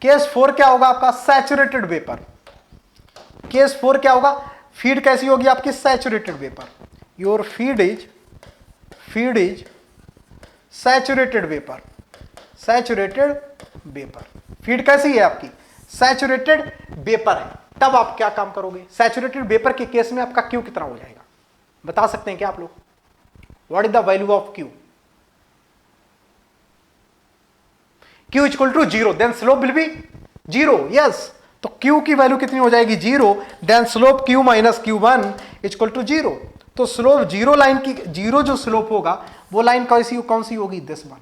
केस 4 क्या होगा आपका, सैचुरेटेड वेपर। केस 4 क्या होगा, फीड कैसी होगी आपकी, saturated vapour, your feed is saturated vapour, saturated vapour. Feed कैसी है आपकी, सैचुरेटेड वेपर है, तब आप क्या काम करोगे? सैचुरेटेड वेपर के केस में आपका क्यू कितना हो जाएगा, बता सकते हैं क्या आप लोग? What is the value of Q? Q equal to zero, then slope will be zero. Yes, तो क्यू की वैल्यू कितनी हो जाएगी? Zero, then slope Q minus Q one equal to zero. तो स्लोप जीरो लाइन की, zero जो slope होगा वो लाइन कौन सी होगी? This one,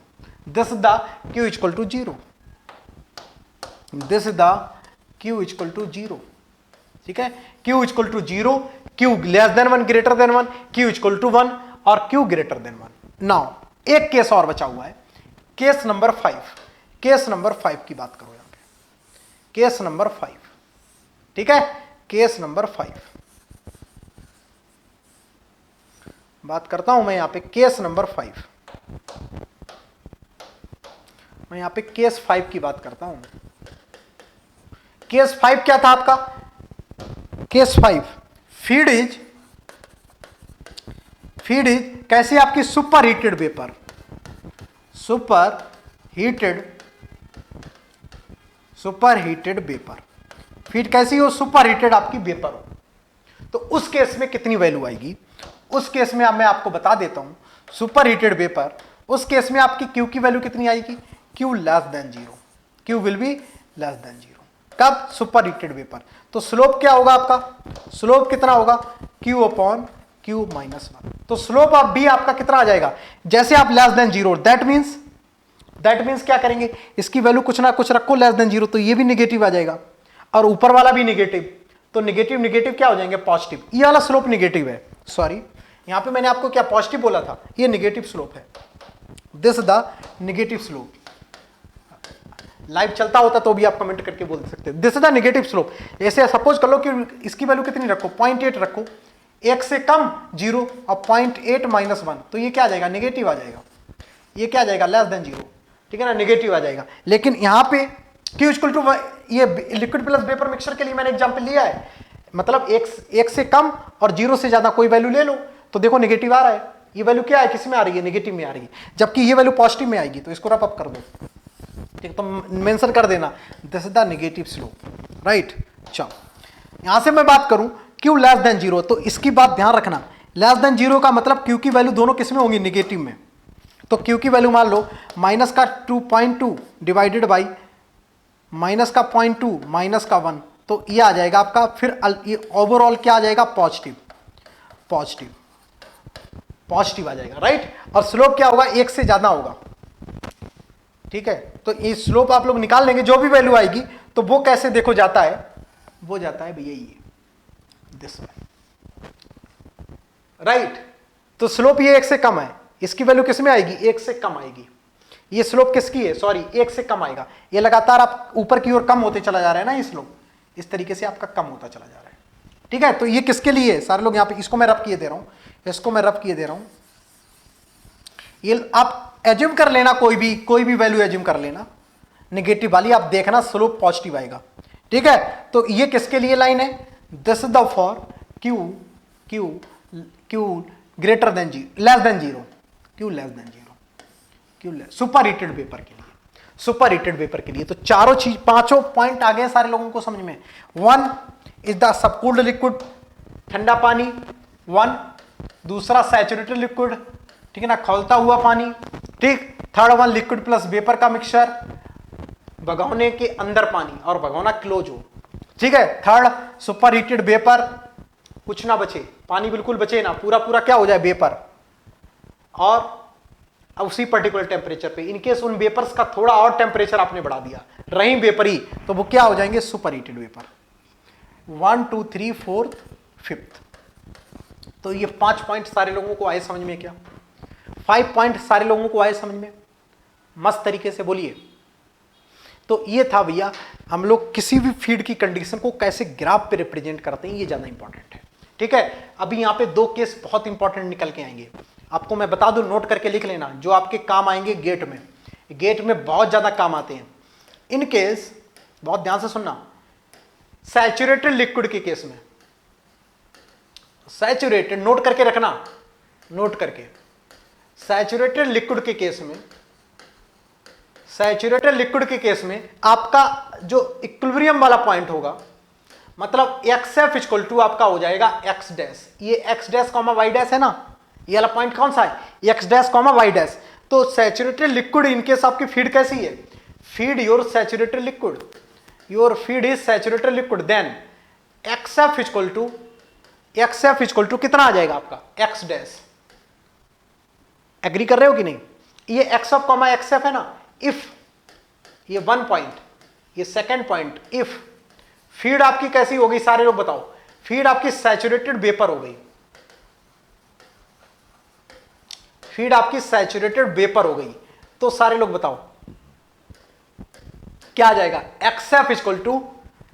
this the Q equal to zero, this the Q equal to zero. ठीक है, Q equal to zero, Q less than one, greater than one, Q equal to one और Q greater than one. Now एक case और बचा हुआ है, case number 5। Case number 5 की बात करो यहां पे, केस नंबर 5। ठीक है, केस नंबर 5 बात करता हूं मैं यहां पे, केस नंबर 5। मैं यहां पे केस 5 की बात करता हूं। केस 5 क्या था आपका? केस 5, फीड इज कैसी आपकी? Super heated vapour, superheated vapour. Feed कैसी हो? सुपर हीटेड आपकी वेपर हो। तो उस केस में कितनी वैल्यू आएगी? उस केस में अब मैं आपको बता देता हूं, सुपर हीटेड वेपर, उस केस में आपकी क्यू की वैल्यू कितनी आएगी? Q less than zero, Q will be less than zero. कब? Superheated vapour. तो स्लोप क्या होगा आपका? स्लोप कितना होगा? Q upon Q minus one. तो स्लोप आप भी आपका कितना आ जाएगा? जैसे आप less than zero, that means क्या करेंगे? इसकी वैल्यू कुछ ना कुछ रखो लेस देन जीरो, तो ये भी निगेटिव आ जाएगा और ऊपर वाला भी निगेटिव, तो निगेटिव क्या हो जाएंगे? पॉजिटिव। ये वाला स्लोप निगेटिव है, सॉरी यहां पे मैंने आपको क्या पॉजिटिव बोला था? ये निगेटिव स्लोप है, this the negative slope. Live चलता होता तो भी आप कमेंट करके बोल सकते, this is the negative slope. ऐसे सपोज कर लो कि इसकी वैल्यू कितनी रखो? 0.8 रखो, एक से कम जीरो और 0.8 माइनस वन, तो ये क्या आ जाएगा? निगेटिव आ जाएगा। ये क्या आ जाएगा? Less than zero. ठीक है ना, निगेटिव आ जाएगा। लेकिन यहां पे क्यू इक्वल टू, ये लिक्विड प्लस वेपर मिक्सचर के लिए मैंने एग्जांपल लिया है, मतलब एक से कम और जीरो से ज्यादा कोई वैल्यू ले लो, तो देखो निगेटिव आ रहा है। ये वैल्यू क्या है? किस में आ रही है? निगेटिव में आ रही है, जबकि ये वैल्यू पॉजिटिव में आएगी। तो इसको रफ अप कर दो, ठीक, तो मेंशन कर देना this is the negative slope, right. चलो यहां से मैं बात करूं क्यू लेस देन जीरो, तो इसकी बात ध्यान रखना, लेस देन जीरो का मतलब क्यू की वैल्यू दोनों किस में होंगी? निगेटिव में। तो क्यू की वैल्यू मान लो माइनस का 2.2 डिवाइडेड बाई माइनस का 0.2 माइनस का 1, तो ये आ जाएगा आपका, फिर ये ओवरऑल क्या आ जाएगा? पॉजिटिव आ जाएगा, राइट। और स्लोप क्या होगा? एक से ज्यादा होगा। ठीक है, तो ये स्लोप आप लोग निकाल लेंगे, जो भी वैल्यू आएगी, तो वो कैसे देखो जाता है? वो जाता है भैया ये दिस वन, राइट। तो स्लोप ये एक से कम है, इसकी वैल्यू किस में आएगी? एक से कम आएगी। ये स्लोप किसकी है? सॉरी, एक से कम आएगा। ये लगातार आप ऊपर की ओर कम होते चला जा रहा है ना, ये स्लोप इस तरीके से आपका कम होता चला जा रहा है। ठीक है, तो ये किसके लिए है? सारे लोग यहाँ पे, इसको मैं रफ किए दे रहा हूं, इसको मैं रफ किए दे रहा हूं। ये आप एज्यूम कर लेना, कोई भी वैल्यू एज्यूम कर लेना नेगेटिव वाली, आप देखना स्लोप पॉजिटिव आएगा। ठीक है, तो ये किसके लिए लाइन है? This is the for Q greater than zero, less than zero, Q less than zero, super heated vapour के लिए, सुपर हीटेड वेपर के लिए। तो चारों चीज, पांचों पॉइंट आ गए सारे लोगों को समझ में। वन इज द सबकूल्ड लिक्विड, ठंडा पानी, वन। दूसरा सैचुरेटेड लिक्विड, ठीक है ना, खौलता हुआ पानी, ठीक। Third one liquid plus vapour का मिक्सचर, भगोने के अंदर पानी और भगोना क्लोज हो, ठीक है। थर्ड सुपर हीटेड वेपर, कुछ ना बचे, पानी बिल्कुल बचे ना, पूरा क्या हो जाए? वेपर। और उसी पर्टिकुलर टेम्परेचर पे, इनकेस उन वेपर्स का थोड़ा और टेम्परेचर आपने बढ़ा दिया, रही वेपर ही, तो वो क्या हो जाएंगे? Super heated vapour. 1 2 3 4 5। तो ये 5 पॉइंट सारे लोगों को आए समझ में? क्या 5 पॉइंट सारे लोगों को आए समझ में? मस्त तरीके से बोलिए। तो ये था भैया, हम लोग किसी भी फीड की कंडीशन को कैसे ग्राफ पे रिप्रेजेंट करते हैं, ये ज्यादा इंपॉर्टेंट है। ठीक है, अभी यहाँ पे 2 केस बहुत इंपॉर्टेंट निकल के आएंगे, आपको मैं बता दूं, नोट करके लिख लेना, जो आपके काम आएंगे गेट में। गेट में बहुत ज्यादा काम आते हैं। इन केस, बहुत ध्यान से सुनना, सैचुरेटेड लिक्विड के केस में, सैचुरेटेड नोट करके रखना, नोट करके, सैचुरेटेड लिक्विड के केस में, सैचुरेटेड लिक्विड के केस में आपका जो इक्विलिब्रियम वाला पॉइंट होगा, मतलब एक्स एफ इक्वल टू आपका हो जाएगा एक्स डैश, ये x dash comma y dash है ना, ये वाला पॉइंट कौन सा है, x dash comma y dash. तो सैचुरेटेड लिक्विड इनकेस आपकी फीड कैसी है, feed your saturated liquid, your feed is saturated liquid, then x F equal to कितना आ जाएगा आपका एक्स डैश। एग्री कर रहे हो कि नहीं, ये x F comma x F है ना, इफ ये वन पॉइंट, ये सेकेंड पॉइंट, इफ फीड आपकी कैसी होगी सारे लोग बताओ, फीड आपकी सैचुरेटेड वेपर हो गई, फीड आपकी सैचुरेटेड वेपर हो गई, तो सारे लोग बताओ क्या आ जाएगा, एक्स एफ इक्वल टू,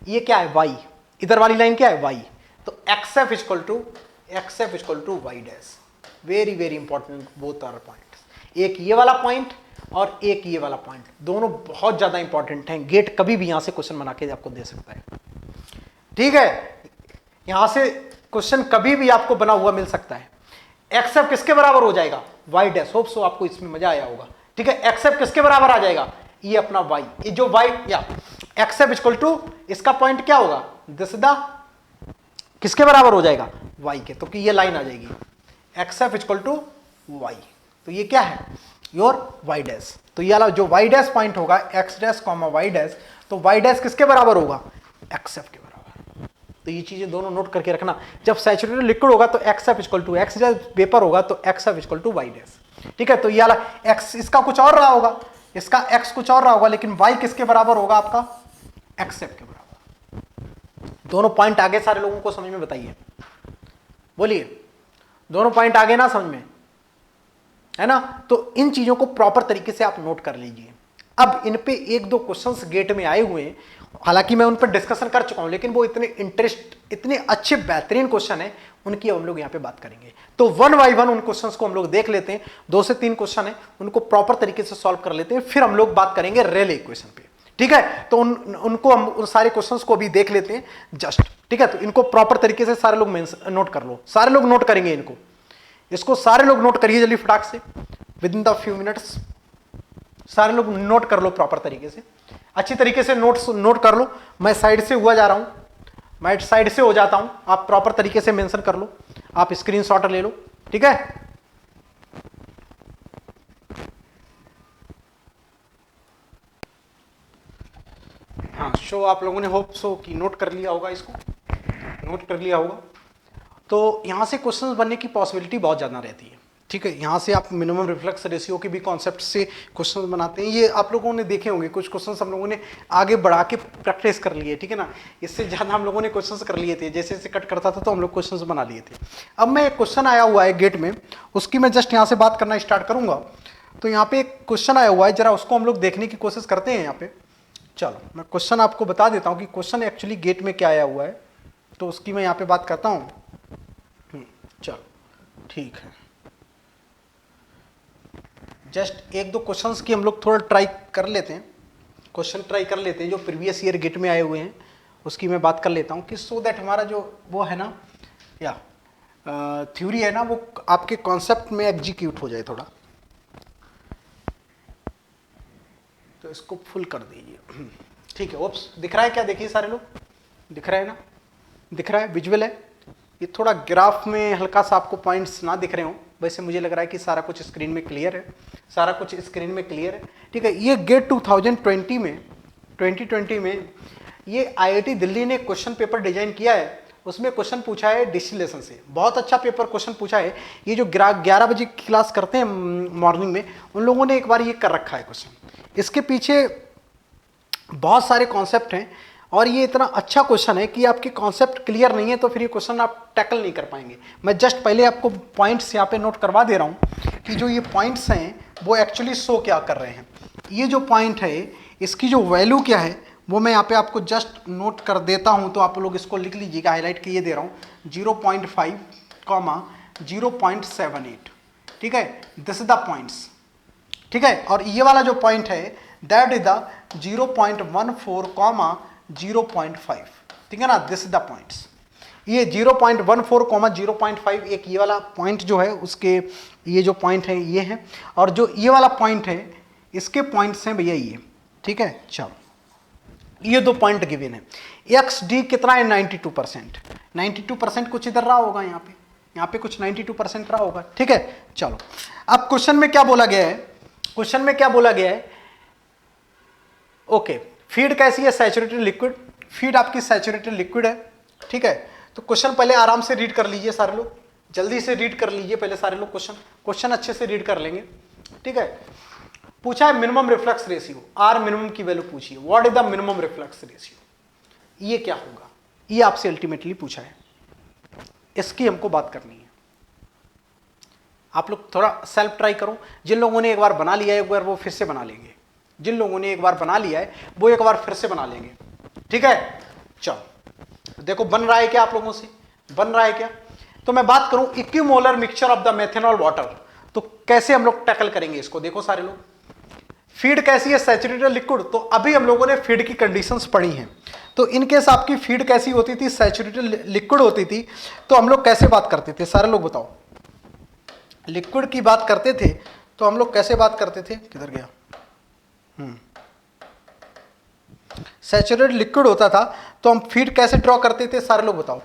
ये क्या है वाई, इधर वाली लाइन क्या है वाई, तो x F equal to y dash. Very very important both are points, एक ये वाला पॉइंट और एक ये वाला पॉइंट, दोनों बहुत ज्यादा इंपॉर्टेंट हैं। गेट कभी भी यहां से क्वेश्चन बना के आपको दे सकता है, ठीक है, यहां से क्वेश्चन कभी भी आपको बना हुआ मिल सकता है। एक्स एफ किसके बराबर हो जाएगा, वाई डैश, होप सो आपको इसमें मजा आया होगा, ठीक है। एक्स एफ किसके बराबर आ जाएगा, ये अपना वाई, ये जो वाई या एक्स एफ इक्वल टू, इसका पॉइंट क्या होगा, दिस द किसके बराबर हो जाएगा, वाई के, तो कि ये लाइन आ जाएगी x F equal to y, तो ये क्या है योर वाई डैश। तो ये वाला जो वाई डैश पॉइंट होगा x dash comma y dash, तो वाई डैश किसके बराबर होगा, एक्स एफ के बराबर। तो ये चीजें दोनों नोट करके रखना, जब सैचुरेटेड लिक्विड होगा तो x F equal to x dash, vapour होगा तो x F equal to y dash, ठीक है। तो ये वाला एक्स इसका कुछ और रहा होगा, इसका एक्स कुछ और रहा होगा, लेकिन वाई किसके बराबर होगा आपका, एक्स एफ के बराबर। दोनों पॉइंट आगे सारे लोगों को समझ में बताइए, बोलिए, दोनों पॉइंट आगे ना समझ में, है ना। तो इन चीजों को प्रॉपर तरीके से आप नोट कर लीजिए। अब इन पे एक दो क्वेश्चंस गेट में आए हुए हैं, हालांकि मैं उन पर डिस्कशन कर चुका हूं, लेकिन वो इतने अच्छे बेहतरीन क्वेश्चन है, उनकी हम लोग यहाँ पे बात करेंगे। तो वन बाय वन उन क्वेश्चंस को हम लोग देख लेते हैं, 2 से 3 क्वेश्चन है, उनको प्रॉपर तरीके से सॉल्व कर लेते हैं, फिर हम लोग बात करेंगे रेले इक्वेशन पे, ठीक है। तो उनको हम उन सारे क्वेश्चंस को भी देख लेते हैं जस्ट, ठीक है। तो इनको प्रॉपर तरीके से सारे लोग नोट कर लो, सारे लोग नोट करेंगे इनको, इसको सारे लोग नोट करिए जल्दी फटाक से, with in the few minutes सारे लोग नोट कर लो प्रॉपर तरीके से, अच्छी तरीके से नोट कर लो। मैं साइड से हुआ जा रहा हूं, मैं साइड से हो जाता हूं, आप प्रॉपर तरीके से मेंशन कर लो, आप स्क्रीनशॉट ले लो, ठीक है। हाँ, शो आप लोगों ने होप सो कि नोट कर लिया होगा, इसको नोट कर लिया होगा। तो यहाँ से क्वेश्चंस बनने की पॉसिबिलिटी बहुत ज़्यादा रहती है, ठीक है। यहाँ से आप मिनिमम रिफ्लेक्स रेशियो के भी कॉन्सेप्ट से क्वेश्चंस बनाते हैं, ये आप लोगों ने देखे होंगे, कुछ क्वेश्चंस हम लोगों ने आगे बढ़ा के प्रैक्टिस कर लिए, ठीक है ना। इससे ज़्यादा हम लोगों ने क्वेश्चंस कर लिए थे, जैसे जैसे कट करता था तो हम लोग क्वेश्चंस बना लिए थे। अब मैं एक क्वेश्चन आया हुआ है गेट में, उसकी मैं जस्ट यहाँ से बात करना स्टार्ट करूँगा। तो यहाँ पे एक क्वेश्चन आया हुआ है, जरा उसको हम लोग देखने की कोशिश करते हैं यहाँ पे। चलो मैं क्वेश्चन आपको बता देता हूँ कि क्वेश्चन एक्चुअली गेट में क्या आया हुआ है, तो उसकी मैं यहाँ पे बात करता हूँ। चलो ठीक है, जस्ट एक दो क्वेश्चंस की हम लोग थोड़ा ट्राई कर लेते हैं, क्वेश्चन ट्राई कर लेते हैं जो प्रीवियस ईयर गेट में आए हुए हैं, उसकी मैं बात कर लेता हूँ कि सो दैट हमारा जो वो है ना, या थ्योरी है ना, वो आपके कॉन्सेप्ट में एग्जीक्यूट हो जाए थोड़ा। तो इसको फुल कर दीजिए, ठीक है। ओप्स दिख रहा है क्या, देखिए सारे लोग, दिख रहा है ना, दिख रहा है, विजुअल है। ये थोड़ा ग्राफ में हल्का सा आपको पॉइंट्स ना दिख रहे हो, वैसे मुझे लग रहा है कि सारा कुछ स्क्रीन में क्लियर है, सारा कुछ स्क्रीन में क्लियर है, ठीक है। ये गेट 2020 में ये आईआईटी दिल्ली ने क्वेश्चन पेपर डिजाइन किया है, उसमें क्वेश्चन पूछा है डिस्टिलेशन से, बहुत अच्छा पेपर क्वेश्चन पूछा है। ये जो 11 बजे की क्लास करते हैं मॉर्निंग में, उन लोगों ने एक बार ये कर रखा है क्वेश्चन। इसके पीछे बहुत सारे कॉन्सेप्ट हैं, और ये इतना अच्छा क्वेश्चन है कि आपके कॉन्सेप्ट क्लियर नहीं है तो फिर ये क्वेश्चन आप टैकल नहीं कर पाएंगे। मैं जस्ट पहले आपको पॉइंट्स यहाँ पे नोट करवा दे रहा हूँ कि जो ये पॉइंट्स हैं वो एक्चुअली शो क्या कर रहे हैं। ये जो पॉइंट है इसकी जो वैल्यू क्या है वो मैं यहाँ पे आपको जस्ट नोट कर देता हूँ, तो आप लोग इसको लिख लीजिएगा, हाईलाइट किए दे रहा हूँ, 0.5, 0.78, ठीक है। दिस इज द पॉइंट्स, ठीक है। और ये वाला जो पॉइंट है दैट इज द 0.14, 0.5, ठीक है ना, दिस इज द पॉइंट्स। ये 0.14, 0.5 एक ये वाला पॉइंट जो है उसके ये जो पॉइंट है ये है, और जो ये वाला पॉइंट है इसके पॉइंट्स हैं भैया ये, ठीक है। चलो ये दो पॉइंट गिवन है। एक्स डी कितना है 92%। 92% कुछ इधर रहा होगा, यहाँ पे कुछ 92% रहा होगा। ठीक है, चलो अब क्वेश्चन में क्या बोला गया है, क्वेश्चन में क्या बोला गया है, ओके फीड कैसी है, सैचुरेटेड लिक्विड, फीड आपकी सैचुरेटेड लिक्विड है। ठीक है, तो क्वेश्चन पहले आराम से रीड कर लीजिए सारे लोग, जल्दी से रीड कर लीजिए पहले सारे लोग, क्वेश्चन अच्छे से रीड कर लेंगे। ठीक है, पूछा है minimum reflux ratio, R minimum की वैल्यू पूछी है, what is the minimum reflux ratio, ये क्या होगा, ये आपसे अल्टीमेटली पूछा है, इसकी हमको बात करनी है। आप लोग थोड़ा सेल्फ ट्राई करो, जिन लोगों ने एक बार बना लिया है एक बार वो फिर से बना लेंगे, जिन लोगों ने एक बार बना लिया है वो एक बार फिर से बना लेंगे। ठीक है, चलो देखो बन रहा है क्या, आप लोगों से बन रहा है क्या। तो मैं बात करूं equimolar mixture of the methanol water, तो कैसे हम लोग टैकल करेंगे इसको, देखो सारे लोग, फीड कैसी है, सैचुरेटेड लिक्विड, तो अभी हम लोगों ने फीड की कंडीशंस पढ़ी हैं। तो इनकेस आपकी फीड कैसी होती थी, सैचुरेटेड लिक्विड होती थी, तो हम लोग कैसे बात करते थे, सारे लोग बताओ, लिक्विड की बात करते थे तो हम लोग कैसे बात करते थे, किधर गया, सैचुरेटेड लिक्विड होता था तो हम फीड कैसे ड्रॉ करते थे, सारे लोग बताओ,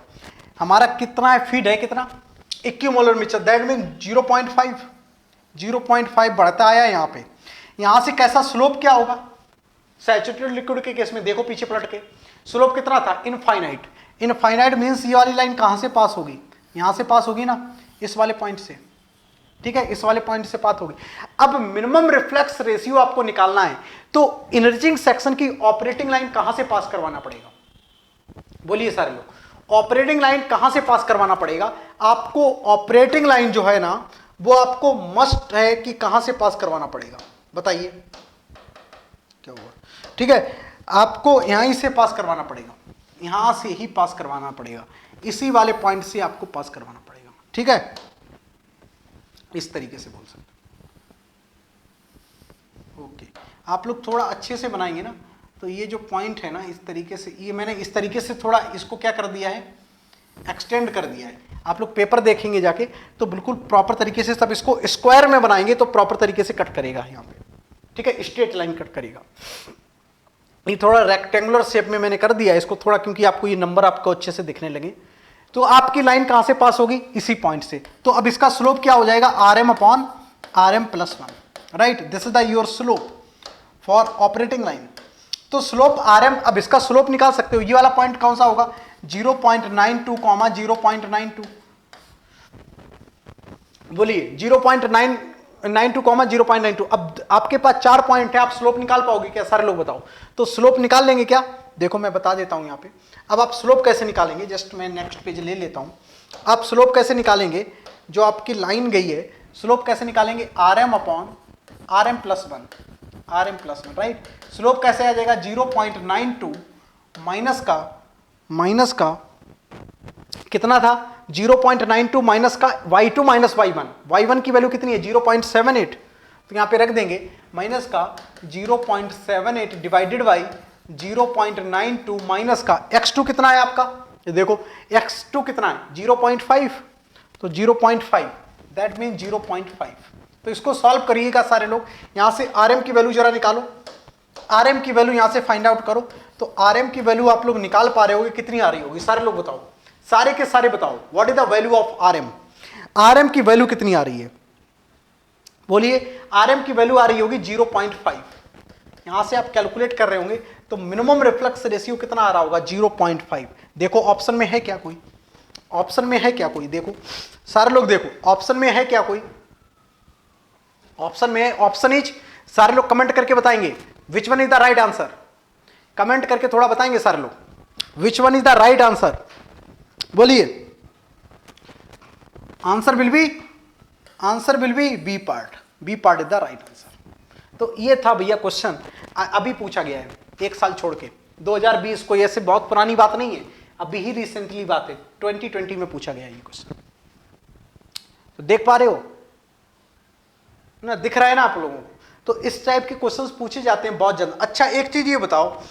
हमारा कितना है फीड है, कितना इक्विमोलर मिक्सचर, दैट मीन 0.5 बढ़ता आया यहाँ पे, यहां से कैसा स्लोप क्या होगा, सैचुरेटेड लिक्विड के केस में देखो पीछे पलट के, स्लोप कितना था, इनफाइनाइट, इनफाइनाइट मींस ये वाली लाइन कहां से पास होगी, यहां से पास होगी ना, इस वाले पॉइंट से। ठीक है, इस वाले पॉइंट से पास होगी। अब मिनिमम रिफ्लेक्स रेशियो आपको निकालना है तो इनर्जिंग सेक्शन की ऑपरेटिंग लाइन कहां से पास करवाना पड़ेगा, बोलिए सारे लोग, ऑपरेटिंग लाइन कहां से पास करवाना पड़ेगा आपको, ऑपरेटिंग लाइन जो है ना वो आपको मस्ट है कि कहां से पास करवाना पड़ेगा, बताइए क्या हुआ। ठीक है, आपको यहीं से पास करवाना पड़ेगा, यहां से ही पास करवाना पड़ेगा, इसी वाले पॉइंट से आपको पास करवाना पड़ेगा। ठीक है, इस तरीके से बोल सकते। ओके, आप लोग थोड़ा अच्छे से बनाएंगे ना, तो ये जो पॉइंट है ना इस तरीके से, ये मैंने इस तरीके से थोड़ा इसको क्या कर दिया है, एक्सटेंड कर दिया है। आप लोग पेपर देखेंगे जाके तो बिल्कुल प्रॉपर तरीके से सब इसको स्क्वायर में बनाएंगे तो प्रॉपर तरीके से कट करेगा यहाँ पे। ठीक है, स्ट्रेट लाइन कट करेगा। ये थोड़ा रेक्टेंगुलर शेप में मैंने कर दिया इसको थोड़ा, क्योंकि आपको ये नंबर आपको अच्छे से दिखने लगे। तो आपकी लाइन कहां से पास होगी, इसी पॉइंट से। तो अब इसका स्लोप क्या हो जाएगा, RM/RM+1, right, this is the your slope for operating line. तो स्लोप RM, अब इसका स्लोप निकाल सकते हो, ये वाला पॉइंट कौन सा होगा, 0.92, 0.92, बोलिए 0.92, 0.92। अब आपके पास 4 पॉइंट है, आप स्लोप निकाल पाओगे क्या, सारे लोग बताओ। तो स्लोप निकाल लेंगे क्या, देखो मैं बता देता हूं यहाँ पे। अब आप स्लोप कैसे निकालेंगे, जस्ट मैं नेक्स्ट पेज ले लेता हूं। आप स्लोप कैसे निकालेंगे, जो आपकी लाइन गई है स्लोप कैसे निकालेंगे, RM/RM+1, राइट। स्लोप कैसे आ जाएगा, 0.92 माइनस का कितना था, 0.92 माइनस का y2 माइनस y1 की वैल्यू कितनी है 0.78, तो यहां पे रख देंगे माइनस का 0.78 डिवाइडेड बाई 0.92 माइनस का x2 कितना है आपका, ये देखो x2 कितना है 0.5, तो 0.5 दैट मीन 0.5। तो इसको सॉल्व करिएगा सारे लोग, यहां से RM की वैल्यू जरा निकालो, RM की वैल्यू यहां से फाइंड आउट करो। तो RM की वैल्यू आप लोग निकाल पा रहे होगे, कितनी आ रही होगी, सारे लोग बताओ, सारे के सारे बताओ, what is the value of RM, RM की वैल्यू कितनी आ रही है, बोलिए। RM की वैल्यू आ रही होगी 0.5, यहां से आप कैलकुलेट कर रहे होंगे तो मिनिमम रिफ्लेक्स रेशियो कितना आ रहा होगा 0.5। देखो ऑप्शन में है क्या कोई, ऑप्शन में है क्या कोई, देखो सारे लोग देखो ऑप्शन में है क्या कोई, ऑप्शन में है, ऑप्शन इज, सारे लोग कमेंट करके बताएंगे which one is the right answer, comment करके थोड़ा बताएंगे सारे लोग, which one is the right answer, बोलिए। Answer will be B part is the right answer. तो ये था भैया क्वेश्चन, अभी पूछा गया है 1 साल छोड़ के, 2020, कोई ऐसे बहुत पुरानी बात नहीं है, अभी ही रिसेंटली बात है, 2020 में पूछा गया ये क्वेश्चन। तो देख पा रहे हो ना, दिख रहा है ना आप लोगों को। तो इस टाइप के क्वेश्चंस पूछे जाते हैं बहुत जल्द। अच्छा एक चीज ये बताओ,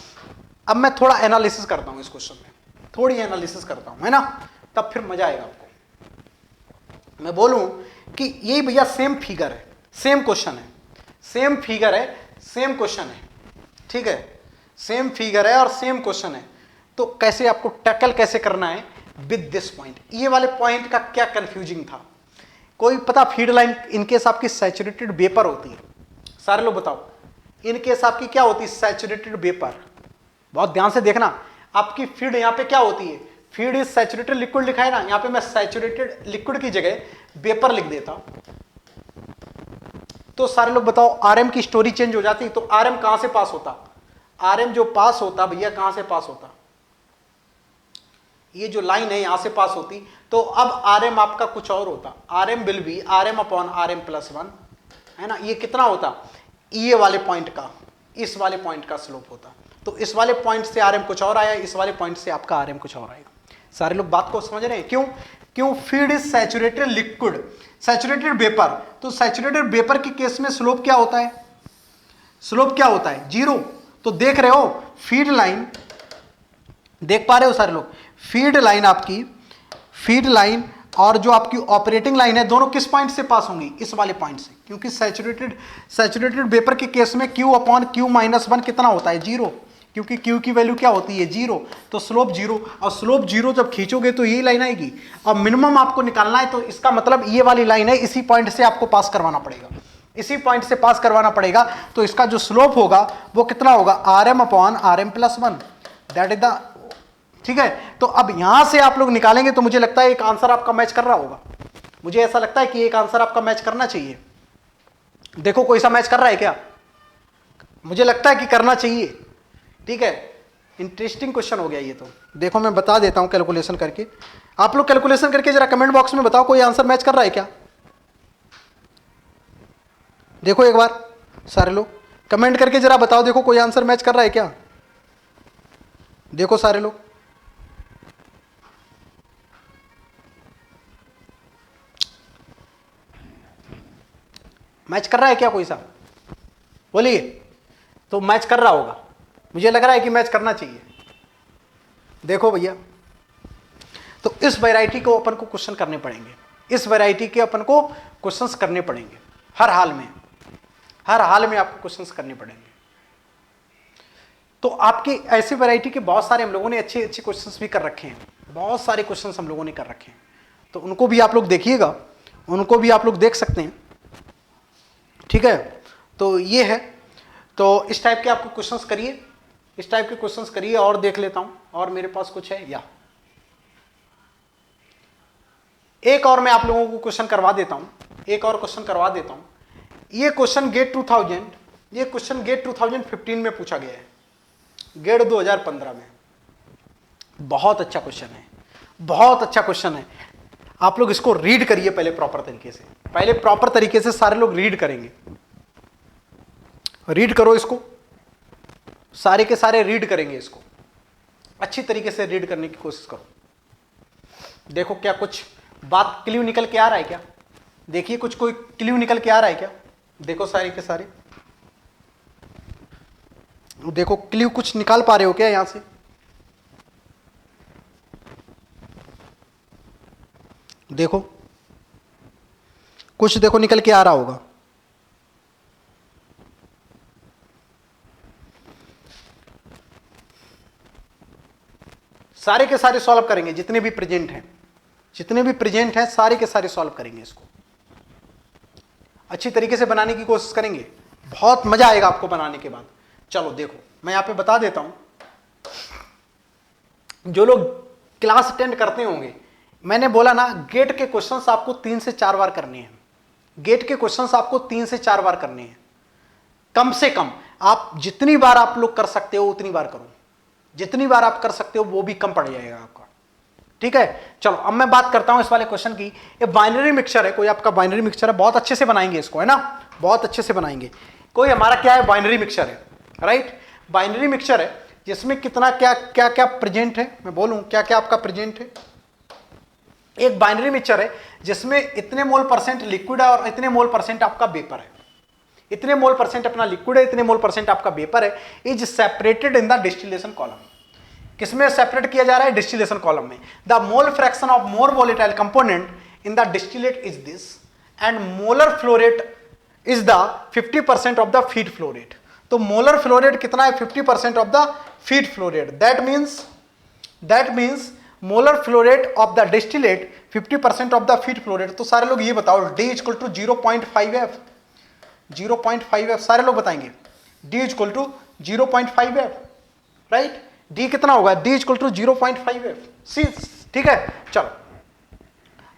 अब मैं थोड़ा एनालिसिस करता हूं इस क्वेश्चन में, थोड़ी एनालिसिस करता हूं, है ना, तब फिर मजा आएगा आपको। मैं बोलूं कि ये भैया सेम फिगर है, सेम क्वेश्चन है, सेम फिगर है, सेम क्वेश्चन है, ठीक है, सेम फिगर है और सेम क्वेश्चन है, तो कैसे आपको टैकल कैसे करना है विद दिस पॉइंट। ये वाले पॉइंट का क्या कंफ्यूजिंग था, कोई पता? फीड लाइन इनकेस आपकी सैचुरेटेड वेपर होती है, सारे लोग बताओ, इनकेस आपकी क्या होती है? Saturated vapour. बहुत ध्यान से देखना, आपकी फीड यहां पे क्या होती है? फीड इज सैचुरेटेड लिक्विड लिखा है ना, यहां पे मैं सैचुरेटेड लिक्विड की जगह वेपर लिख देता, तो सारे लोग बताओ आरएम की स्टोरी चेंज हो जाती। तो आरएम कहां से पास होता? आरएम जो पास होता भैया, कहां से पास होता? ये जो लाइन है यहां से पास होती, तो अब आरएम आपका कुछ और होता। RM will be RM upon RM plus 1, है ना। ये कितना होता? ये वाले पॉइंट का, इस वाले पॉइंट का स्लोप होता। तो इस वाले पॉइंट से आरएम कुछ और आया, इस वाले पॉइंट से आपका आरएम कुछ और आएगा। सारे लोग बात को समझ रहे हैं? क्यों feed is saturated liquid, saturated vapour. तो सैचुरेटेड वेपर के केस में स्लोप क्या होता है? स्लोप क्या होता है? 0। तो देख रहे हो फीड लाइन, देख पा रहे हो सारे लोग? फीड लाइन आपकी, फीड लाइन और जो आपकी ऑपरेटिंग लाइन है, दोनों किस पॉइंट से पास होंगी? इस वाले पॉइंट से, क्योंकि सैचुरेटेड वेपर के केस में Q अपॉन Q माइनस 1 कितना होता है? 0, क्योंकि Q की वैल्यू क्या होती है? 0। तो स्लोप 0, और स्लोप 0 जब खींचोगे तो यही लाइन आएगी। अब मिनिमम आपको निकालना है, तो इसका मतलब ये वाली लाइन है, इसी पॉइंट से आपको पास करवाना पड़ेगा, इसी पॉइंट से पास करवाना पड़ेगा। तो इसका जो स्लोप होगा वो कितना होगा? RM upon RM plus 1, that is the, ठीक है। तो अब यहां से आप लोग निकालेंगे तो मुझे लगता है एक आंसर आपका मैच कर रहा होगा, मुझे ऐसा लगता है कि एक आंसर आपका मैच करना चाहिए। देखो कोई सा मैच कर रहा है क्या? मुझे लगता है कि करना चाहिए, ठीक है। इंटरेस्टिंग क्वेश्चन हो गया ये तो। देखो मैं बता देता हूं कैलकुलेशन करके, आप लोग कैलकुलेशन करके जरा कमेंट बॉक्स में बताओ कोई आंसर मैच कर रहा है क्या? देखो एक बार सारे लोग कमेंट करके जरा बताओ, देखो कोई आंसर मैच कर रहा है क्या? देखो सारे लोग, मैच कर रहा है क्या कोई सा? बोलिए। तो मैच कर रहा होगा, मुझे लग रहा है कि मैच करना चाहिए। देखो भैया, तो इस वैरायटी को अपन को क्वेश्चन करने पड़ेंगे, इस वैरायटी के अपन को क्वेश्चंस करने पड़ेंगे, हर हाल में, हर हाल में आपको क्वेश्चंस करने पड़ेंगे। तो आपकी ऐसी वैरायटी के बहुत सारे हम लोगों ने अच्छे अच्छे क्वेश्चंस भी कर रखे हैं, बहुत सारे क्वेश्चंस हम लोगों ने कर रखे हैं, तो उनको भी आप लोग देखिएगा, उनको भी आप लोग देख सकते हैं, ठीक है। तो ये है, तो इस टाइप के आपको क्वेश्चंस करिए, इस टाइप के क्वेश्चंस करिए। और देख लेता हूं, और मेरे पास कुछ है या एक और मैं आप लोगों को क्वेश्चन करवा देता हूं, एक और क्वेश्चन करवा देता हूं। ये क्वेश्चन गेट 2000, ये क्वेश्चन गेट 2015 में पूछा गया है, गेट 2015 में। बहुत अच्छा क्वेश्चन है, बहुत अच्छा क्वेश्चन है। आप लोग इसको रीड करिए पहले प्रॉपर तरीके से, पहले प्रॉपर तरीके से सारे लोग रीड करेंगे। रीड करो इसको, सारे के सारे रीड करेंगे इसको, अच्छी तरीके से रीड करने की कोशिश करो। देखो क्या कुछ बात क्ल्यू निकल के आ रहा है क्या? देखिए कुछ कोई क्ल्यू निकल के आ रहा है क्या? देखो सारे के सारे, देखो क्ल्यू कुछ निकाल पा रहे हो क्या यहां से? देखो कुछ, देखो निकल के आ रहा होगा। सारे के सारे सॉल्व करेंगे, जितने भी प्रेजेंट हैं, जितने भी प्रेजेंट हैं सारे के सारे सॉल्व करेंगे। इसको अच्छी तरीके से बनाने की कोशिश करेंगे, बहुत मजा आएगा आपको बनाने के बाद। चलो देखो मैं यहां पे बता देता हूं, जो लोग क्लास अटेंड करते होंगे, मैंने बोला ना गेट के क्वेश्चंस आपको 3 से 4 बार करने हैं, गेट के क्वेश्चंस आपको 3 से 4 बार करने हैं, कम से कम। आप जितनी बार आप लोग कर सकते हो उतनी बार करो, जितनी बार आप कर सकते हो वो भी कम पड़ जाएगा आपका, ठीक है। चलो अब मैं बात करता हूं इस वाले क्वेश्चन की। ये बाइनरी मिक्सचर है, कोई आपका बाइनरी मिक्सचर है, बहुत अच्छे से बनाएंगे इसको, है ना, बहुत अच्छे से बनाएंगे। कोई हमारा क्या है, बाइनरी मिक्सचर है, राइट। बाइनरी मिक्सचर है जिसमें कितना क्या क्या क्या प्रेजेंट है, मैं बोलूं क्या क्या आपका प्रेजेंट है। एक बाइनरी मिक्सचर है जिसमें इतने मोल परसेंट लिक्विड है और इतने मोल परसेंट आपका वेपर है, इतने मोल परसेंट अपना लिक्विड है, इतने मोल परसेंट आपका वेपर है। Is separated in the distillation column. किसमें सेपरेट किया जा रहा है? डिस्टिलेशन कॉलम में। The mole fraction of more volatile component in the distillate is this and molar flow rate is the 50% of the feed flow rate. तो molar flow rate कितना है? 50% of the feed flow rate. That means molar flow rate of the distillate 50% of the feed flow rate. तो सारे लोग ये बताओ, D equal to 0.5F, 0.5F सारे लोग बताएंगे। D equal to 0.5F, right? D कितना होगा? D equal to 0.5F। सी ठीक है, चलो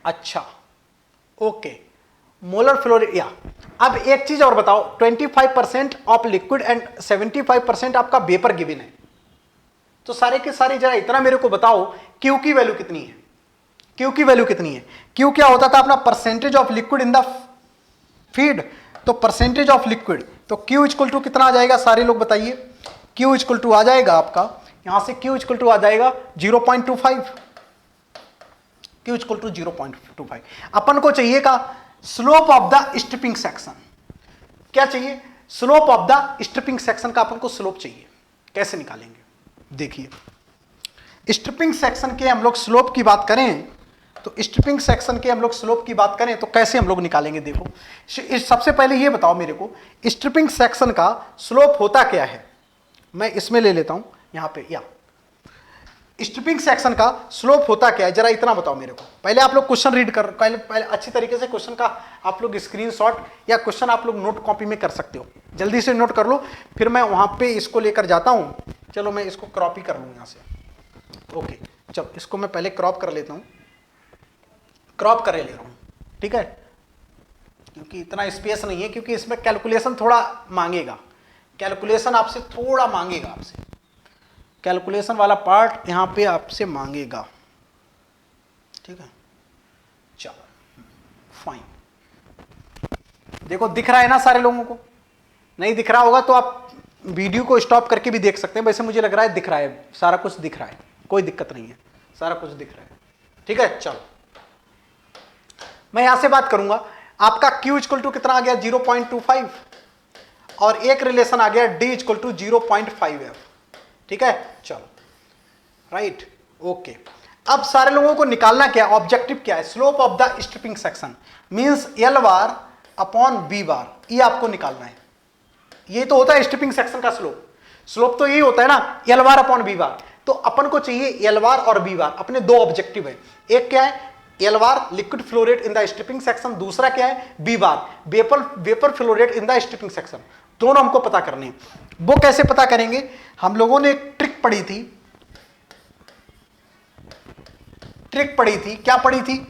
अच्छा ओके, मोलर फ्लो रेट या। अब एक चीज और बताओ, 25% ऑफ लिक्विड एंड 75% आपका वेपर गिवन है। तो सारे के सारे जरा इतना मेरे को बताओ, Q की वैल्यू कितनी है? Q की वैल्यू कितनी है? Q क्या होता था अपना? Percentage of liquid in the feed. तो परसेंटेज ऑफ लिक्विड, तो Q इक्वल टू कितना आ जाएगा? सारे लोग बताइए। Q इक्वल टू आ जाएगा आपका, यहां से Q इक्वल टू आ जाएगा 0.25। Q equal to 0.25। अपन को चाहिए का slope of the stripping section. क्या चाहिए? Slope of the stripping section का अपन को स्लोप चाहिए। कैसे निकालेंगे? देखिए, स्ट्रिपिंग सेक्शन के हम लोग स्लोप की बात करें तो स्ट्रिपिंग सेक्शन के हम लोग स्लोप की बात करें तो कैसे हम लोग निकालेंगे? देखो, सबसे पहले ये बताओ मेरे को, स्ट्रिपिंग सेक्शन का स्लोप होता क्या है? मैं इसमें ले लेता हूं यहां पे, या स्ट्रिपिंग सेक्शन का स्लोप होता क्या है, जरा इतना बताओ मेरे को। पहले आप लोग क्वेश्चन रीड कर, पहले अच्छी तरीके से क्वेश्चन का आप लोग स्क्रीनशॉट या क्वेश्चन आप लोग नोट कॉपी में कर सकते हो, जल्दी से नोट कर लो, फिर मैं वहां पे इसको लेकर जाता हूं। चलो मैं इसको क्रॉप ही कर लूँ यहां से। ओके, चलो इसको मैं पहले क्रॉप कर लेता हूं, क्रॉप कर ले रहा हूं, ठीक है, क्योंकि इतना स्पेस नहीं है, क्योंकि इसमें कैलकुलेशन थोड़ा मांगेगा, कैलकुलेशन आपसे थोड़ा मांगेगा, आपसे कैलकुलेशन वाला पार्ट यहां पे आपसे मांगेगा, ठीक है। चलो फाइन, देखो दिख रहा है ना सारे लोगों को? नहीं दिख रहा होगा तो आप वीडियो को स्टॉप करके भी देख सकते हैं। वैसे मुझे लग रहा है दिख रहा है, सारा कुछ दिख रहा है, कोई दिक्कत नहीं है, सारा कुछ दिख रहा है, ठीक है। चलो मैं यहां से बात करूंगा, आपका Q इक्वल टू कितना आ गया? 0.25, और एक रिलेशन आ गया D इक्वल टू 0.5F, ठीक है। चलो राइट, ओके। अब सारे लोगों को निकालना क्या, ऑब्जेक्टिव क्या है? Slope of the stripping section means L bar upon B bar, ये आपको निकालना है। ये तो होता है स्ट्रिपिंग सेक्शन का स्लोप, स्लोप तो यही होता है ना, L bar upon B bar. तो अपन को चाहिए L बार और B बार, अपने दो ऑब्जेक्टिव है, एक क्या है L bar liquid flow rate in the stripping section, दूसरा क्या है B bar vapour flow rate in the stripping section. दोनों हमको पता करने हैं। वो कैसे पता करेंगे? हम लोगों ने एक ट्रिक पढ़ी थी, क्या पढ़ी थी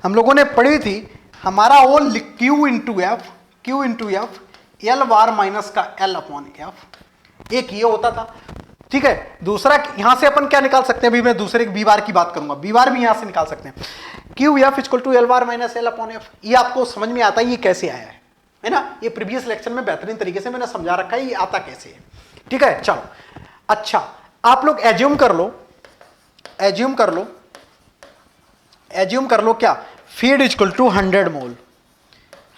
हम लोगों ने? पढ़ी थी हमारा वो Q into F L bar minus का L अपॉन एफ, एक ये होता था, ठीक है। दूसरा यहां से अपन क्या निकाल सकते हैं? अभी मैं दूसरे B बार की बात करूंगा, B बार भी यहां से निकाल सकते हैं, Q F equal to L bar minus L upon F. ये आपको समझ में आता है ये कैसे आया है ना? ये प्रीवियस लेक्चर में बेहतरीन तरीके से मैंने समझा रखा है ये आता कैसे है, ठीक है। चलो अच्छा, आप लोग एज्यूम कर लो क्या, feed equal to 100 mole,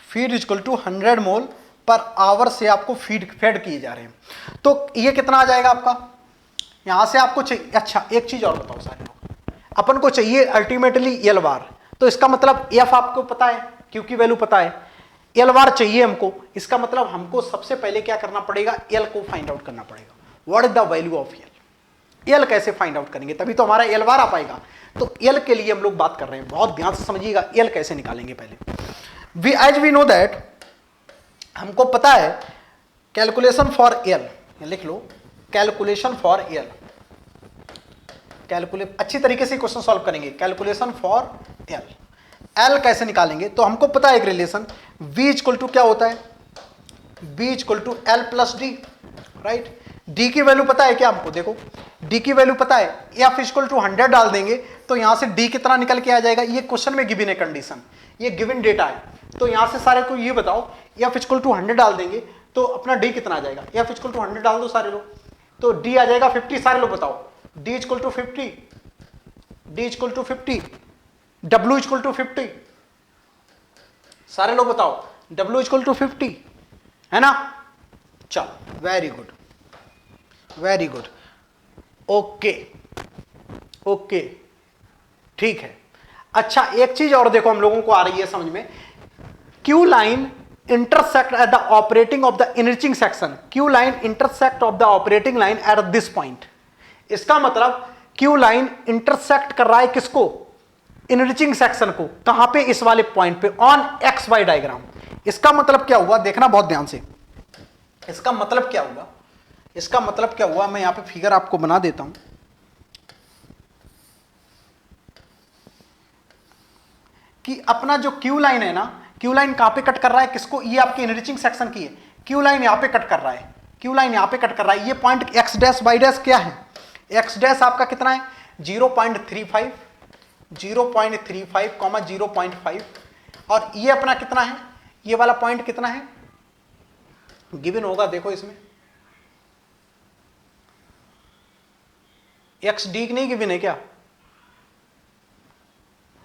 feed equal to 100 mole per hour से आपको फेड किए जा रहे हैं। तो ये कितना आ जाएगा आपका? यहां से आपको चाहिए, अच्छा एक चीज और बताओ सारे लोग, अपन को चाहिए अल्टीमेटली L बार, तो इसका मतलब F आपको पता है, Q की वैल्यू पता है, L बार चाहिए हमको, इसका मतलब हमको सबसे पहले क्या करना पड़ेगा? L को फाइंड आउट करना पड़ेगा। What is the value of L? L कैसे फाइंड आउट करेंगे? तभी तो हमारा L बार आ पाएगा। तो L के लिए हम लोग बात कर रहे हैं, बहुत ध्यान से समझिएगा L कैसे निकालेंगे। पहले एज वी नो दैट, हमको पता है कैलकुलेशन फॉर L, लिख लो कैलकुलेशन फॉर L, अच्छी तरीके से क्वेश्चन सॉल्व करेंगे। कैलकुलेशन फॉर L कैसे निकालेंगे? तो हमको पता है एक रिलेशन V इक्वल टू क्या होता है? V equal to L plus D, right. D की वैल्यू पता है क्या हमको? देखो D की वैल्यू पता है, F इक्वल टू 100 डाल देंगे तो यहां से D कितना निकल के आ जाएगा? ये क्वेश्चन में गिवन है कंडीशन, ये गिवन डेटा है। तो यहां से सारे को ये बताओ, F इक्वल टू 100 डाल देंगे तो अपना D कितना आ जाएगा? F इक्वल टू 100 डाल दो सारे लोग, तो D आ जाएगा 50। सारे लोग बताओ, D equal to 50, D equal to 50, W equal to 50, सारे लोग बताओ W इक्वल टू 50 है ना? चलो very good, very good, okay okay, ठीक है। अच्छा एक चीज और देखो हम लोगों को आ रही है समझ में, Q line intersect at the operating of the enriching section, Q line intersect of the operating line at this point. इसका मतलब Q line intersect कर रहा है किसको, enriching section को, कहां पे, इस वाले पॉइंट पे on XY डायग्राम। इसका मतलब क्या हुआ, देखना बहुत ध्यान से, इसका मतलब क्या हुआ, इसका मतलब क्या हुआ, मैं यहां पे फिगर आपको बना देता हूं कि अपना जो Q लाइन है ना, Q लाइन कहां पे कट कर रहा है किसको, ये आपके इनरिचिंग सेक्शन की है, Q लाइन यहां पे कट कर रहा है, Q लाइन यहां पे कट कर रहा है, ये point x dash y dash क्या है, x डैश आपका कितना है 0.35, 0.35, 0.5, और ये अपना कितना है, ये वाला पॉइंट कितना है, गिवन होगा, देखो इसमें x डी नहीं गिवन है क्या,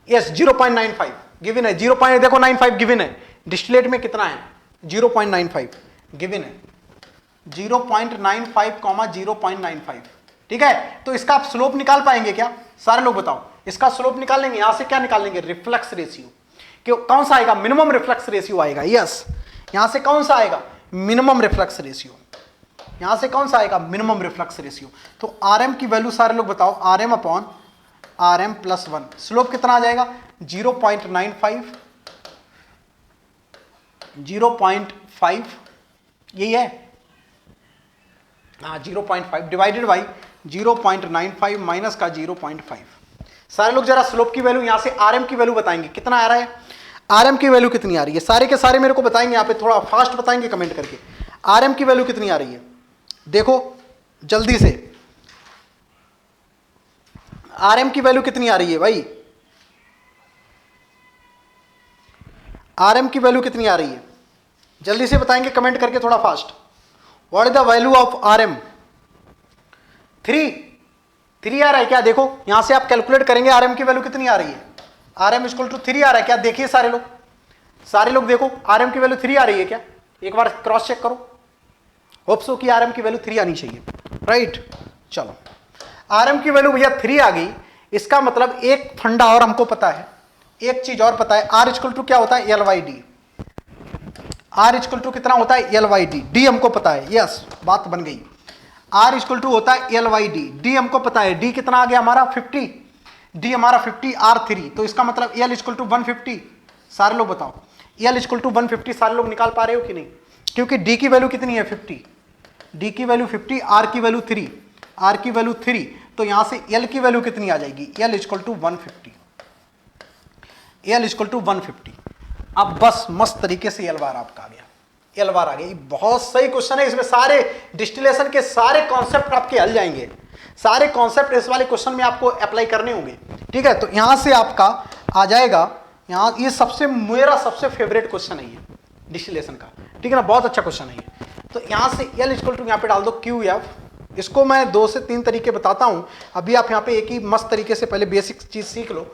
यस 0.95 गिवन है, 0. देखो 95 गिवन है, डिस्टिलेट में कितना है 0.95 गिवन है, 0.95, 0.95, ठीक है। तो इसका आप स्लोप निकाल पाएंगे क्या, सारे लोग बताओ, इसका स्लोप निकाल लेंगे, यहां से क्या निकाल लेंगे, रिफ्लेक्स रेशियो, कि कौन सा आएगा, मिनिमम रिफ्लेक्स रेशियो आएगा, यस, यहां से कौन सा आएगा, मिनिमम रिफ्लेक्स रेशियो, यहां से कौन सा आएगा, मिनिमम रिफ्लेक्स रेशियो। तो आरएम की वैल्यू सारे लोग बताओ, RM upon RM plus 1, slope कितना आ जाएगा 0.95, 0.5, यही है, हाँ 0.5 डिवाइडेड बाई 0.95 माइनस का 0.5। सारे लोग जरा स्लोप की वैल्यू, यहां से आरएम की वैल्यू बताएंगे कितना आ रहा है, आरएम की वैल्यू कितनी आ रही है, सारे के सारे मेरे को बताएंगे, यहां पे थोड़ा फास्ट बताएंगे कमेंट करके, आरएम की वैल्यू कितनी आ रही है, देखो जल्दी से, आरएम की वैल्यू कितनी आ रही है भाई, आरएम की वैल्यू कितनी आ रही है, जल्दी से बताएंगे कमेंट करके थोड़ा fast. What is the value of RM, 3 आ रहा है क्या, देखो यहां से आप कैलकुलेट करेंगे आरएम की वैल्यू कितनी आ रही है, आरएम इक्वल टू 3 आ रहा है क्या, देखिए सारे लोग देखो आरएम की वैल्यू 3 आ रही है क्या, एक बार क्रॉस चेक करो, होप सो कि आरएम की वैल्यू 3 आनी चाहिए, राइट। चलो आरएम की वैल्यू भैया 3 आ गई, इसका मतलब एक फंडा और हमको पता है, एक चीज और पता है, आर इक्वल टू क्या होता है, L Y D, R equal to कितना होता है, एल वाई डी, डी हमको पता है, यस बात बन गई, आर इक्वल टू होता है एल वाई डी, डी हमको पता है, डी कितना आ गया हमारा 50, डी हमारा 50, आर 3, तो इसका मतलब एल इक्वल टू 150, सारे लोग बताओ एल इक्वल टू 150, सारे लोग निकाल पा रहे हो कि नहीं, क्योंकि डी की वैल्यू कितनी है 50, डी की वैल्यू 50, आर की वैल्यू 3, आर की वैल्यू 3, तो यहां से एल की वैल्यू कितनी आ जाएगी, L equal to 150, L equal to 150। अब बस मस्त तरीके से एल बार आपका आ गया, एल बार आ गया, बहुत सही क्वेश्चन है, इसमें सारे डिस्टिलेशन के सारे कॉन्सेप्ट आपके हल जाएंगे, सारे कॉन्सेप्ट इस वाले क्वेश्चन में आपको अप्लाई करने होंगे, ठीक है। तो यहां से आपका आ जाएगा, यहां ये मेरा सबसे फेवरेट क्वेश्चन है ये डिस्टिलेशन का, ठीक है ना, बहुत अच्छा क्वेश्चन है ये। तो यहां से एल इक्वल टू यहां पे डाल दो क्यू एफ, इसको मैं 2 से 3 तरीके बताता हूं, अभी आप यहां पे एक ही मस्त तरीके से पहले बेसिक चीज सीख लो।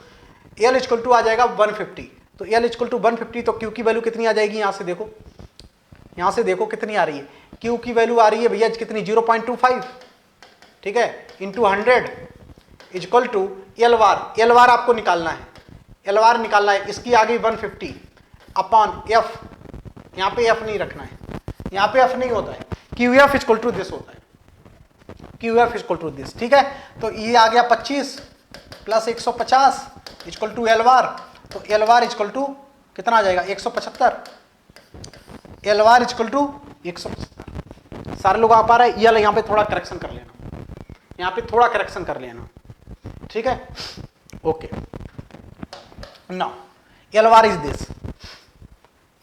एल इक्वल टू आ जाएगा 150, तो एल इक्वल टू 150, तो क्यू की वैल्यू कितनी आ जाएगी, यहां से देखो, यहां से देखो कितनी आ रही है, क्यू की वैल्यू आ रही है भैया कितनी 0.25, ठीक है, into 100 equal to L bar, L bar आपको निकालना है, एल बार निकालना है, इसकी आ गई 150 अपॉन एफ, यहां पे एफ नहीं रखना है, यहां पे एफ नहीं होता है, Q F equal to this होता है, Q F equal to this, ठीक है। तो ये आ गया 25 plus 150 equal to L bar, तो एल बार इक्वल टू कितना आ जाएगा 175, एल बार इक्वल टू 175, सारे लोग आ पा रहे हैं, एल यहाँ पे थोड़ा करेक्शन कर लेना, यहाँ पे थोड़ा करेक्शन कर लेना, ठीक है, okay. Now L bar is this,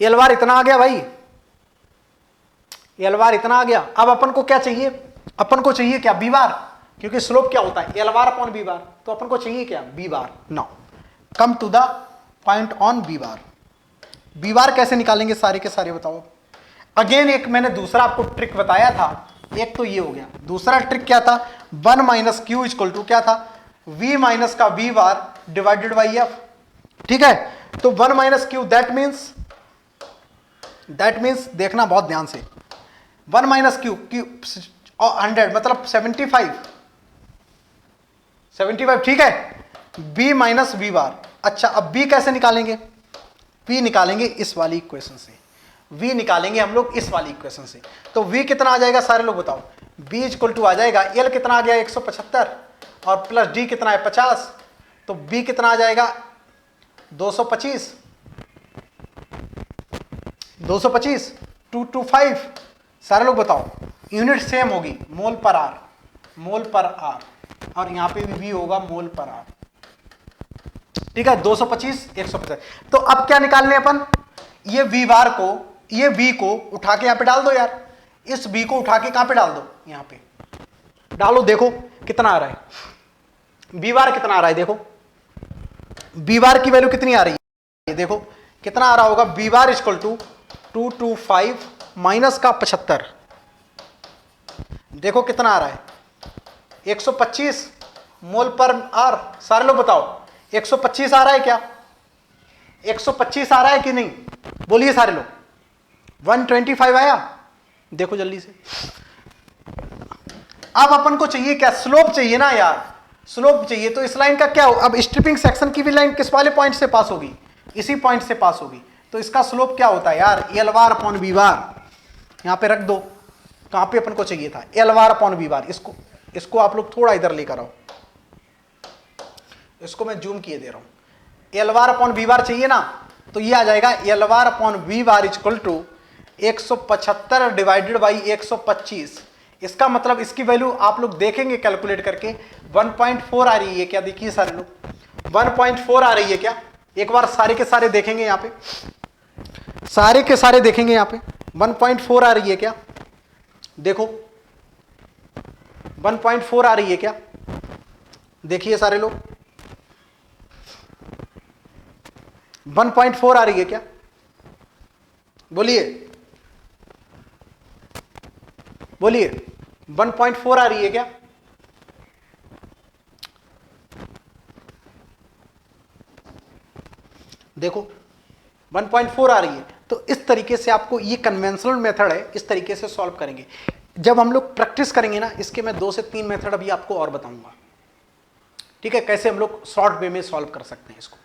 L बार इतना आ गया भाई, एल बार इतना आ गया, अब अपन को क्या चाहिए, अपन को चाहिए क्या, बी बार, क्योंकि स्लोप क्या होता है L bar upon B bar, तो अपन को चाहिए क्या, B bar. Now come to the point on B bar, B bar कैसे निकालेंगे सारे के सारे बताओ। अगेन एक मैंने दूसरा आपको ट्रिक बताया था, एक तो ये हो गया, दूसरा ट्रिक क्या था, 1 माइनस क्यू इक्वल टू क्या था, v माइनस का B bar divided by F, ठीक है। तो 1 माइनस क्यू दैट मीन्स देखना बहुत ध्यान से, 1 माइनस क्यू 100 मतलब 75, ठीक है, b माइनस बी बार। अच्छा अब b कैसे निकालेंगे, b निकालेंगे इस वाली इक्वेशन से, v निकालेंगे हम लोग इस वाली इक्वेशन से। तो v कितना आ जाएगा सारे लोग बताओ। b इक्वल टू आ जाएगा l कितना आ गया 175 और प्लस d कितना है 50, तो b कितना आ जाएगा 225 225 सारे लोग बताओ। यूनिट सेम होगी मोल पर आर, और यहां पे भी होगा मोल पर आर। ठीक है 225 150। तो अब क्या निकालने अपन, ये v बार को, ये v को उठा के यहां पे डाल दो यार, इस v को उठा के कहां पे डाल दो, यहां पे डालो, देखो कितना आ रहा है v बार, कितना आ रहा है देखो, v बार की वैल्यू कितनी आ रही है, देखो कितना आ रहा होगा, v bar equal to 225 minus का 75, देखो कितना आ रहा है 125 मोल पर आर। सारे लोग बताओ 125 आ रहा है क्या, 125 आ रहा है कि नहीं, बोलिए सारे लोग। 125 आया, देखो जल्दी से। अब अपन को चाहिए क्या, स्लोप चाहिए ना यार, स्लोप चाहिए। तो इस लाइन का क्या हो, अब स्ट्रिपिंग सेक्शन की भी लाइन किस वाले पॉइंट से पास होगी, इसी पॉइंट से पास होगी। तो इसका स्लोप क्या होता है यार, L bar upon B bar, यहां पे रख दो। कहां पे अपन को चाहिए था, L bar upon B bar. इसको आप लोग थोड़ा इधर लेकर आओ, इसको मैं जूम किए दे रहा हूं। L bar upon B bar चाहिए ना, तो ये आ जाएगा L bar upon B bar equal to 175 divided by 125। इसका मतलब इसकी वैल्यू आप लोग देखेंगे कैलकुलेट करके 1.4 आ रही है क्या, देखिए सारे लोग 1.4 आ रही है क्या, एक बार सारे के सारे देखेंगे यहां पे, सारे के सारे देखेंगे यहां पे 1.4 आ रही है क्या, देखो 1.4 आ रही है क्या, देखिए सारे लोग 1.4 आ रही है क्या, बोलिए बोलिए 1.4 आ रही है क्या, देखो 1.4 आ रही है। तो इस तरीके से आपको, ये कन्वेंशनल मेथड है, इस तरीके से सॉल्व करेंगे। जब हम लोग प्रैक्टिस करेंगे ना, इसके मैं 2 से 3 मेथड अभी आपको और बताऊंगा, ठीक है, कैसे हम लोग शॉर्ट वे में सॉल्व कर सकते हैं इसको।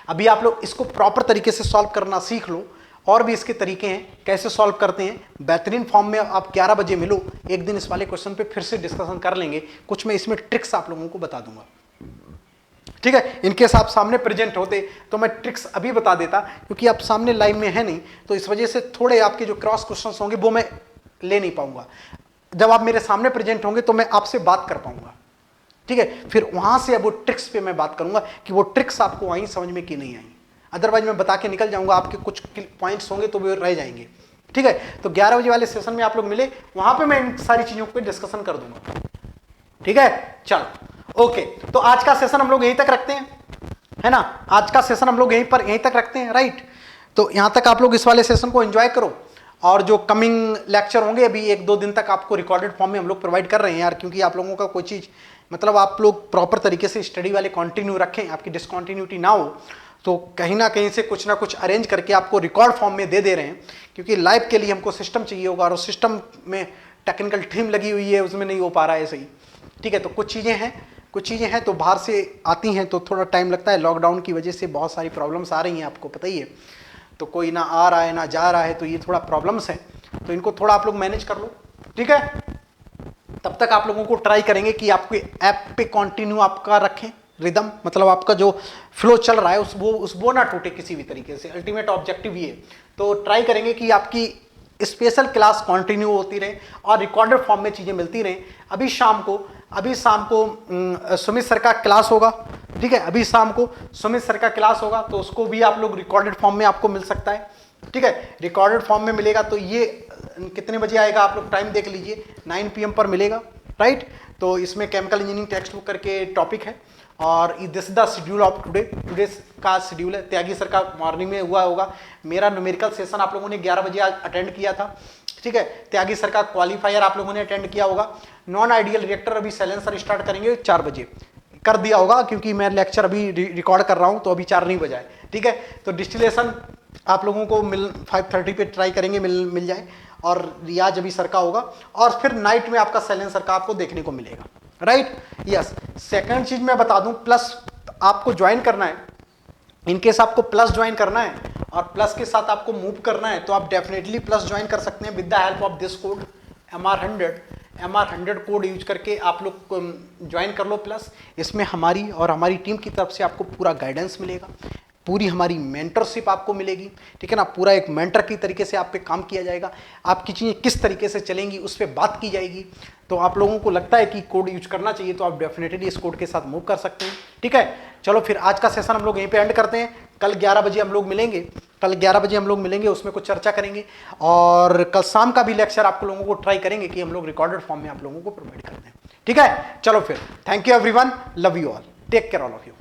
अभी आप लोग इसको प्रॉपर तरीके से सॉल्व करना सीख लो, और भी इसके तरीके हैं कैसे सॉल्व करते हैं बेहतरीन फॉर्म में। आप 11 बजे मिलो, एक दिन इस वाले क्वेश्चन पे फिर से डिस्कशन कर लेंगे, कुछ मैं इसमें ट्रिक्स आप लोगों को बता दूंगा, ठीक है। इनकेस आप सामने प्रेजेंट होते तो मैं ट्रिक्स अभी बता देता, क्योंकि आप सामने लाइव में है नहीं, तो इस वजह से थोड़े आपके जो क्रॉस क्वेश्चंस होंगे वो मैं ले नहीं पाऊंगा। जब आप मेरे सामने प्रेजेंट होंगे तो मैं आपसे बात कर पाऊंगा, ठीक है। फिर वहां से अब वो ट्रिक्स पे मैं बात करूंगा कि वो ट्रिक्स आपको आई समझ में कि नहीं आई। अदरवाइज मैं बता के निकल जाऊंगा, आपके कुछ पॉइंट्स होंगे तो वो रह जाएंगे, ठीक है। तो 11 बजे वाले सेशन में आप लोग मिले, वहां पे मैं इन सारी चीजों पे डिस्कशन कर दूंगा, ठीक है। चलो ओके, तो आज का सेशन हम लोग यहीं तक रखते हैं, है ना। आज का सेशन हम लोग यहीं तक रखते हैं, राइट। तो यहां तक आप लोग इस वाले सेशन को एंजॉय करो, और जो कमिंग लेक्चर होंगे अभी 1-2 दिन तक आपको रिकॉर्डेड फॉर्म में हम लोग प्रोवाइड कर रहे हैं यार, क्योंकि आप लोगों का कोई चीज़ मतलब आप लोग प्रॉपर तरीके से स्टडी वाले कंटिन्यू रखें, आपकी डिसकंटिन्यूटी ना हो, तो कहीं ना कहीं से कुछ ना कुछ अरेंज करके आपको रिकॉर्ड फॉर्म में दे रहे हैं, क्योंकि लाइव के लिए हमको सिस्टम चाहिए होगा, और उस सिस्टम में टेक्निकल टीम लगी हुई है, उसमें नहीं हो पा रहा है सही, ठीक है। तो कुछ चीज़ें हैं तो बाहर से आती हैं तो थोड़ा टाइम लगता है, लॉकडाउन की वजह से बहुत सारी प्रॉब्लम्स आ रही हैं, आपको पता ही है। तो कोई ना आ रहा है ना जा रहा है, तो ये थोड़ा प्रॉब्लम्स हैं, तो इनको थोड़ा आप लोग मैनेज कर लो, ठीक है। तब तक आप लोगों को ट्राई करेंगे कि आपके ऐप पे कंटिन्यू आपका रखें रिदम, मतलब आपका जो फ्लो चल रहा है वो ना टूटे किसी भी तरीके से, अल्टीमेट ऑब्जेक्टिव ये। तो ट्राई करेंगे कि आपकी स्पेशल क्लास कंटिन्यू होती रहे और रिकॉर्डेड फॉर्म में चीज़ें मिलती रहें। अभी शाम को सुमित सर का क्लास होगा, ठीक है। अभी शाम को सुमित सर का क्लास होगा, तो उसको भी आप लोग रिकॉर्डेड फॉर्म में आपको मिल सकता है, ठीक है। रिकॉर्डेड फॉर्म में मिलेगा, तो ये कितने बजे आएगा आप लोग टाइम देख लीजिए, 9 PM पर मिलेगा, राइट। तो इसमें केमिकल इंजीनियरिंग टेक्स्ट बुक करके टॉपिक है, और this the schedule of today का शेड्यूल है। त्यागी सर का मॉर्निंग में हुआ होगा, मेरा न्यूमेरिकल सेशन आप लोगों ने 11 बजे आज अटेंड किया था, ठीक है। त्यागी सर का क्वालिफायर आप लोगों ने अटेंड किया होगा। नॉन आइडियल रिएक्टर अभी साइलेंसर स्टार्ट करेंगे 4 बजे कर दिया होगा, क्योंकि मैं लेक्चर अभी रिकॉर्ड कर रहा हूं, तो अभी 4 नहीं बजाए, ठीक है। तो डिस्टिलेशन आप लोगों को 5:30 पे ट्राई करेंगे मिल जाए, और रियाज अभी सर का होगा, और फिर नाइट में आपका साइलेंसर का आपको देखने को मिलेगा, राइट। यस, सेकंड चीज मैं बता दूं, प्लस आपको ज्वाइन करना है, इनकेस आपको प्लस ज्वाइन करना है और प्लस के साथ आपको मूव करना है तो आप डेफिनेटली प्लस ज्वाइन कर सकते हैं with the help of this code MR100 code use करके आप लोग ज्वाइन कर लो प्लस। इसमें हमारी और हमारी टीम की तरफ से आपको पूरा गाइडेंस मिलेगा, पूरी हमारी मेंटरशिप आपको मिलेगी, ठीक है ना। पूरा एक मेंटर की तरीके से आप पे काम किया जाएगा, आपकी चीज़ें किस तरीके से चलेंगी उस पर बात की जाएगी। तो आप लोगों को लगता है कि कोड यूज करना चाहिए तो आप डेफिनेटली इस कोड के साथ मूव कर सकते हैं, ठीक है। चलो फिर आज का सेशन हम लोग यहीं पे एंड करते हैं। कल 11 बजे हम लोग मिलेंगे, उसमें कुछ चर्चा करेंगे और कल शाम का भी लेक्चर आप लोगों को ट्राई करेंगे कि हम लोग रिकॉर्डेड फॉर्म में आप लोगों को प्रोवाइड करते हैं, ठीक है। चलो फिर, thank you everyone, love you all, take care all of you.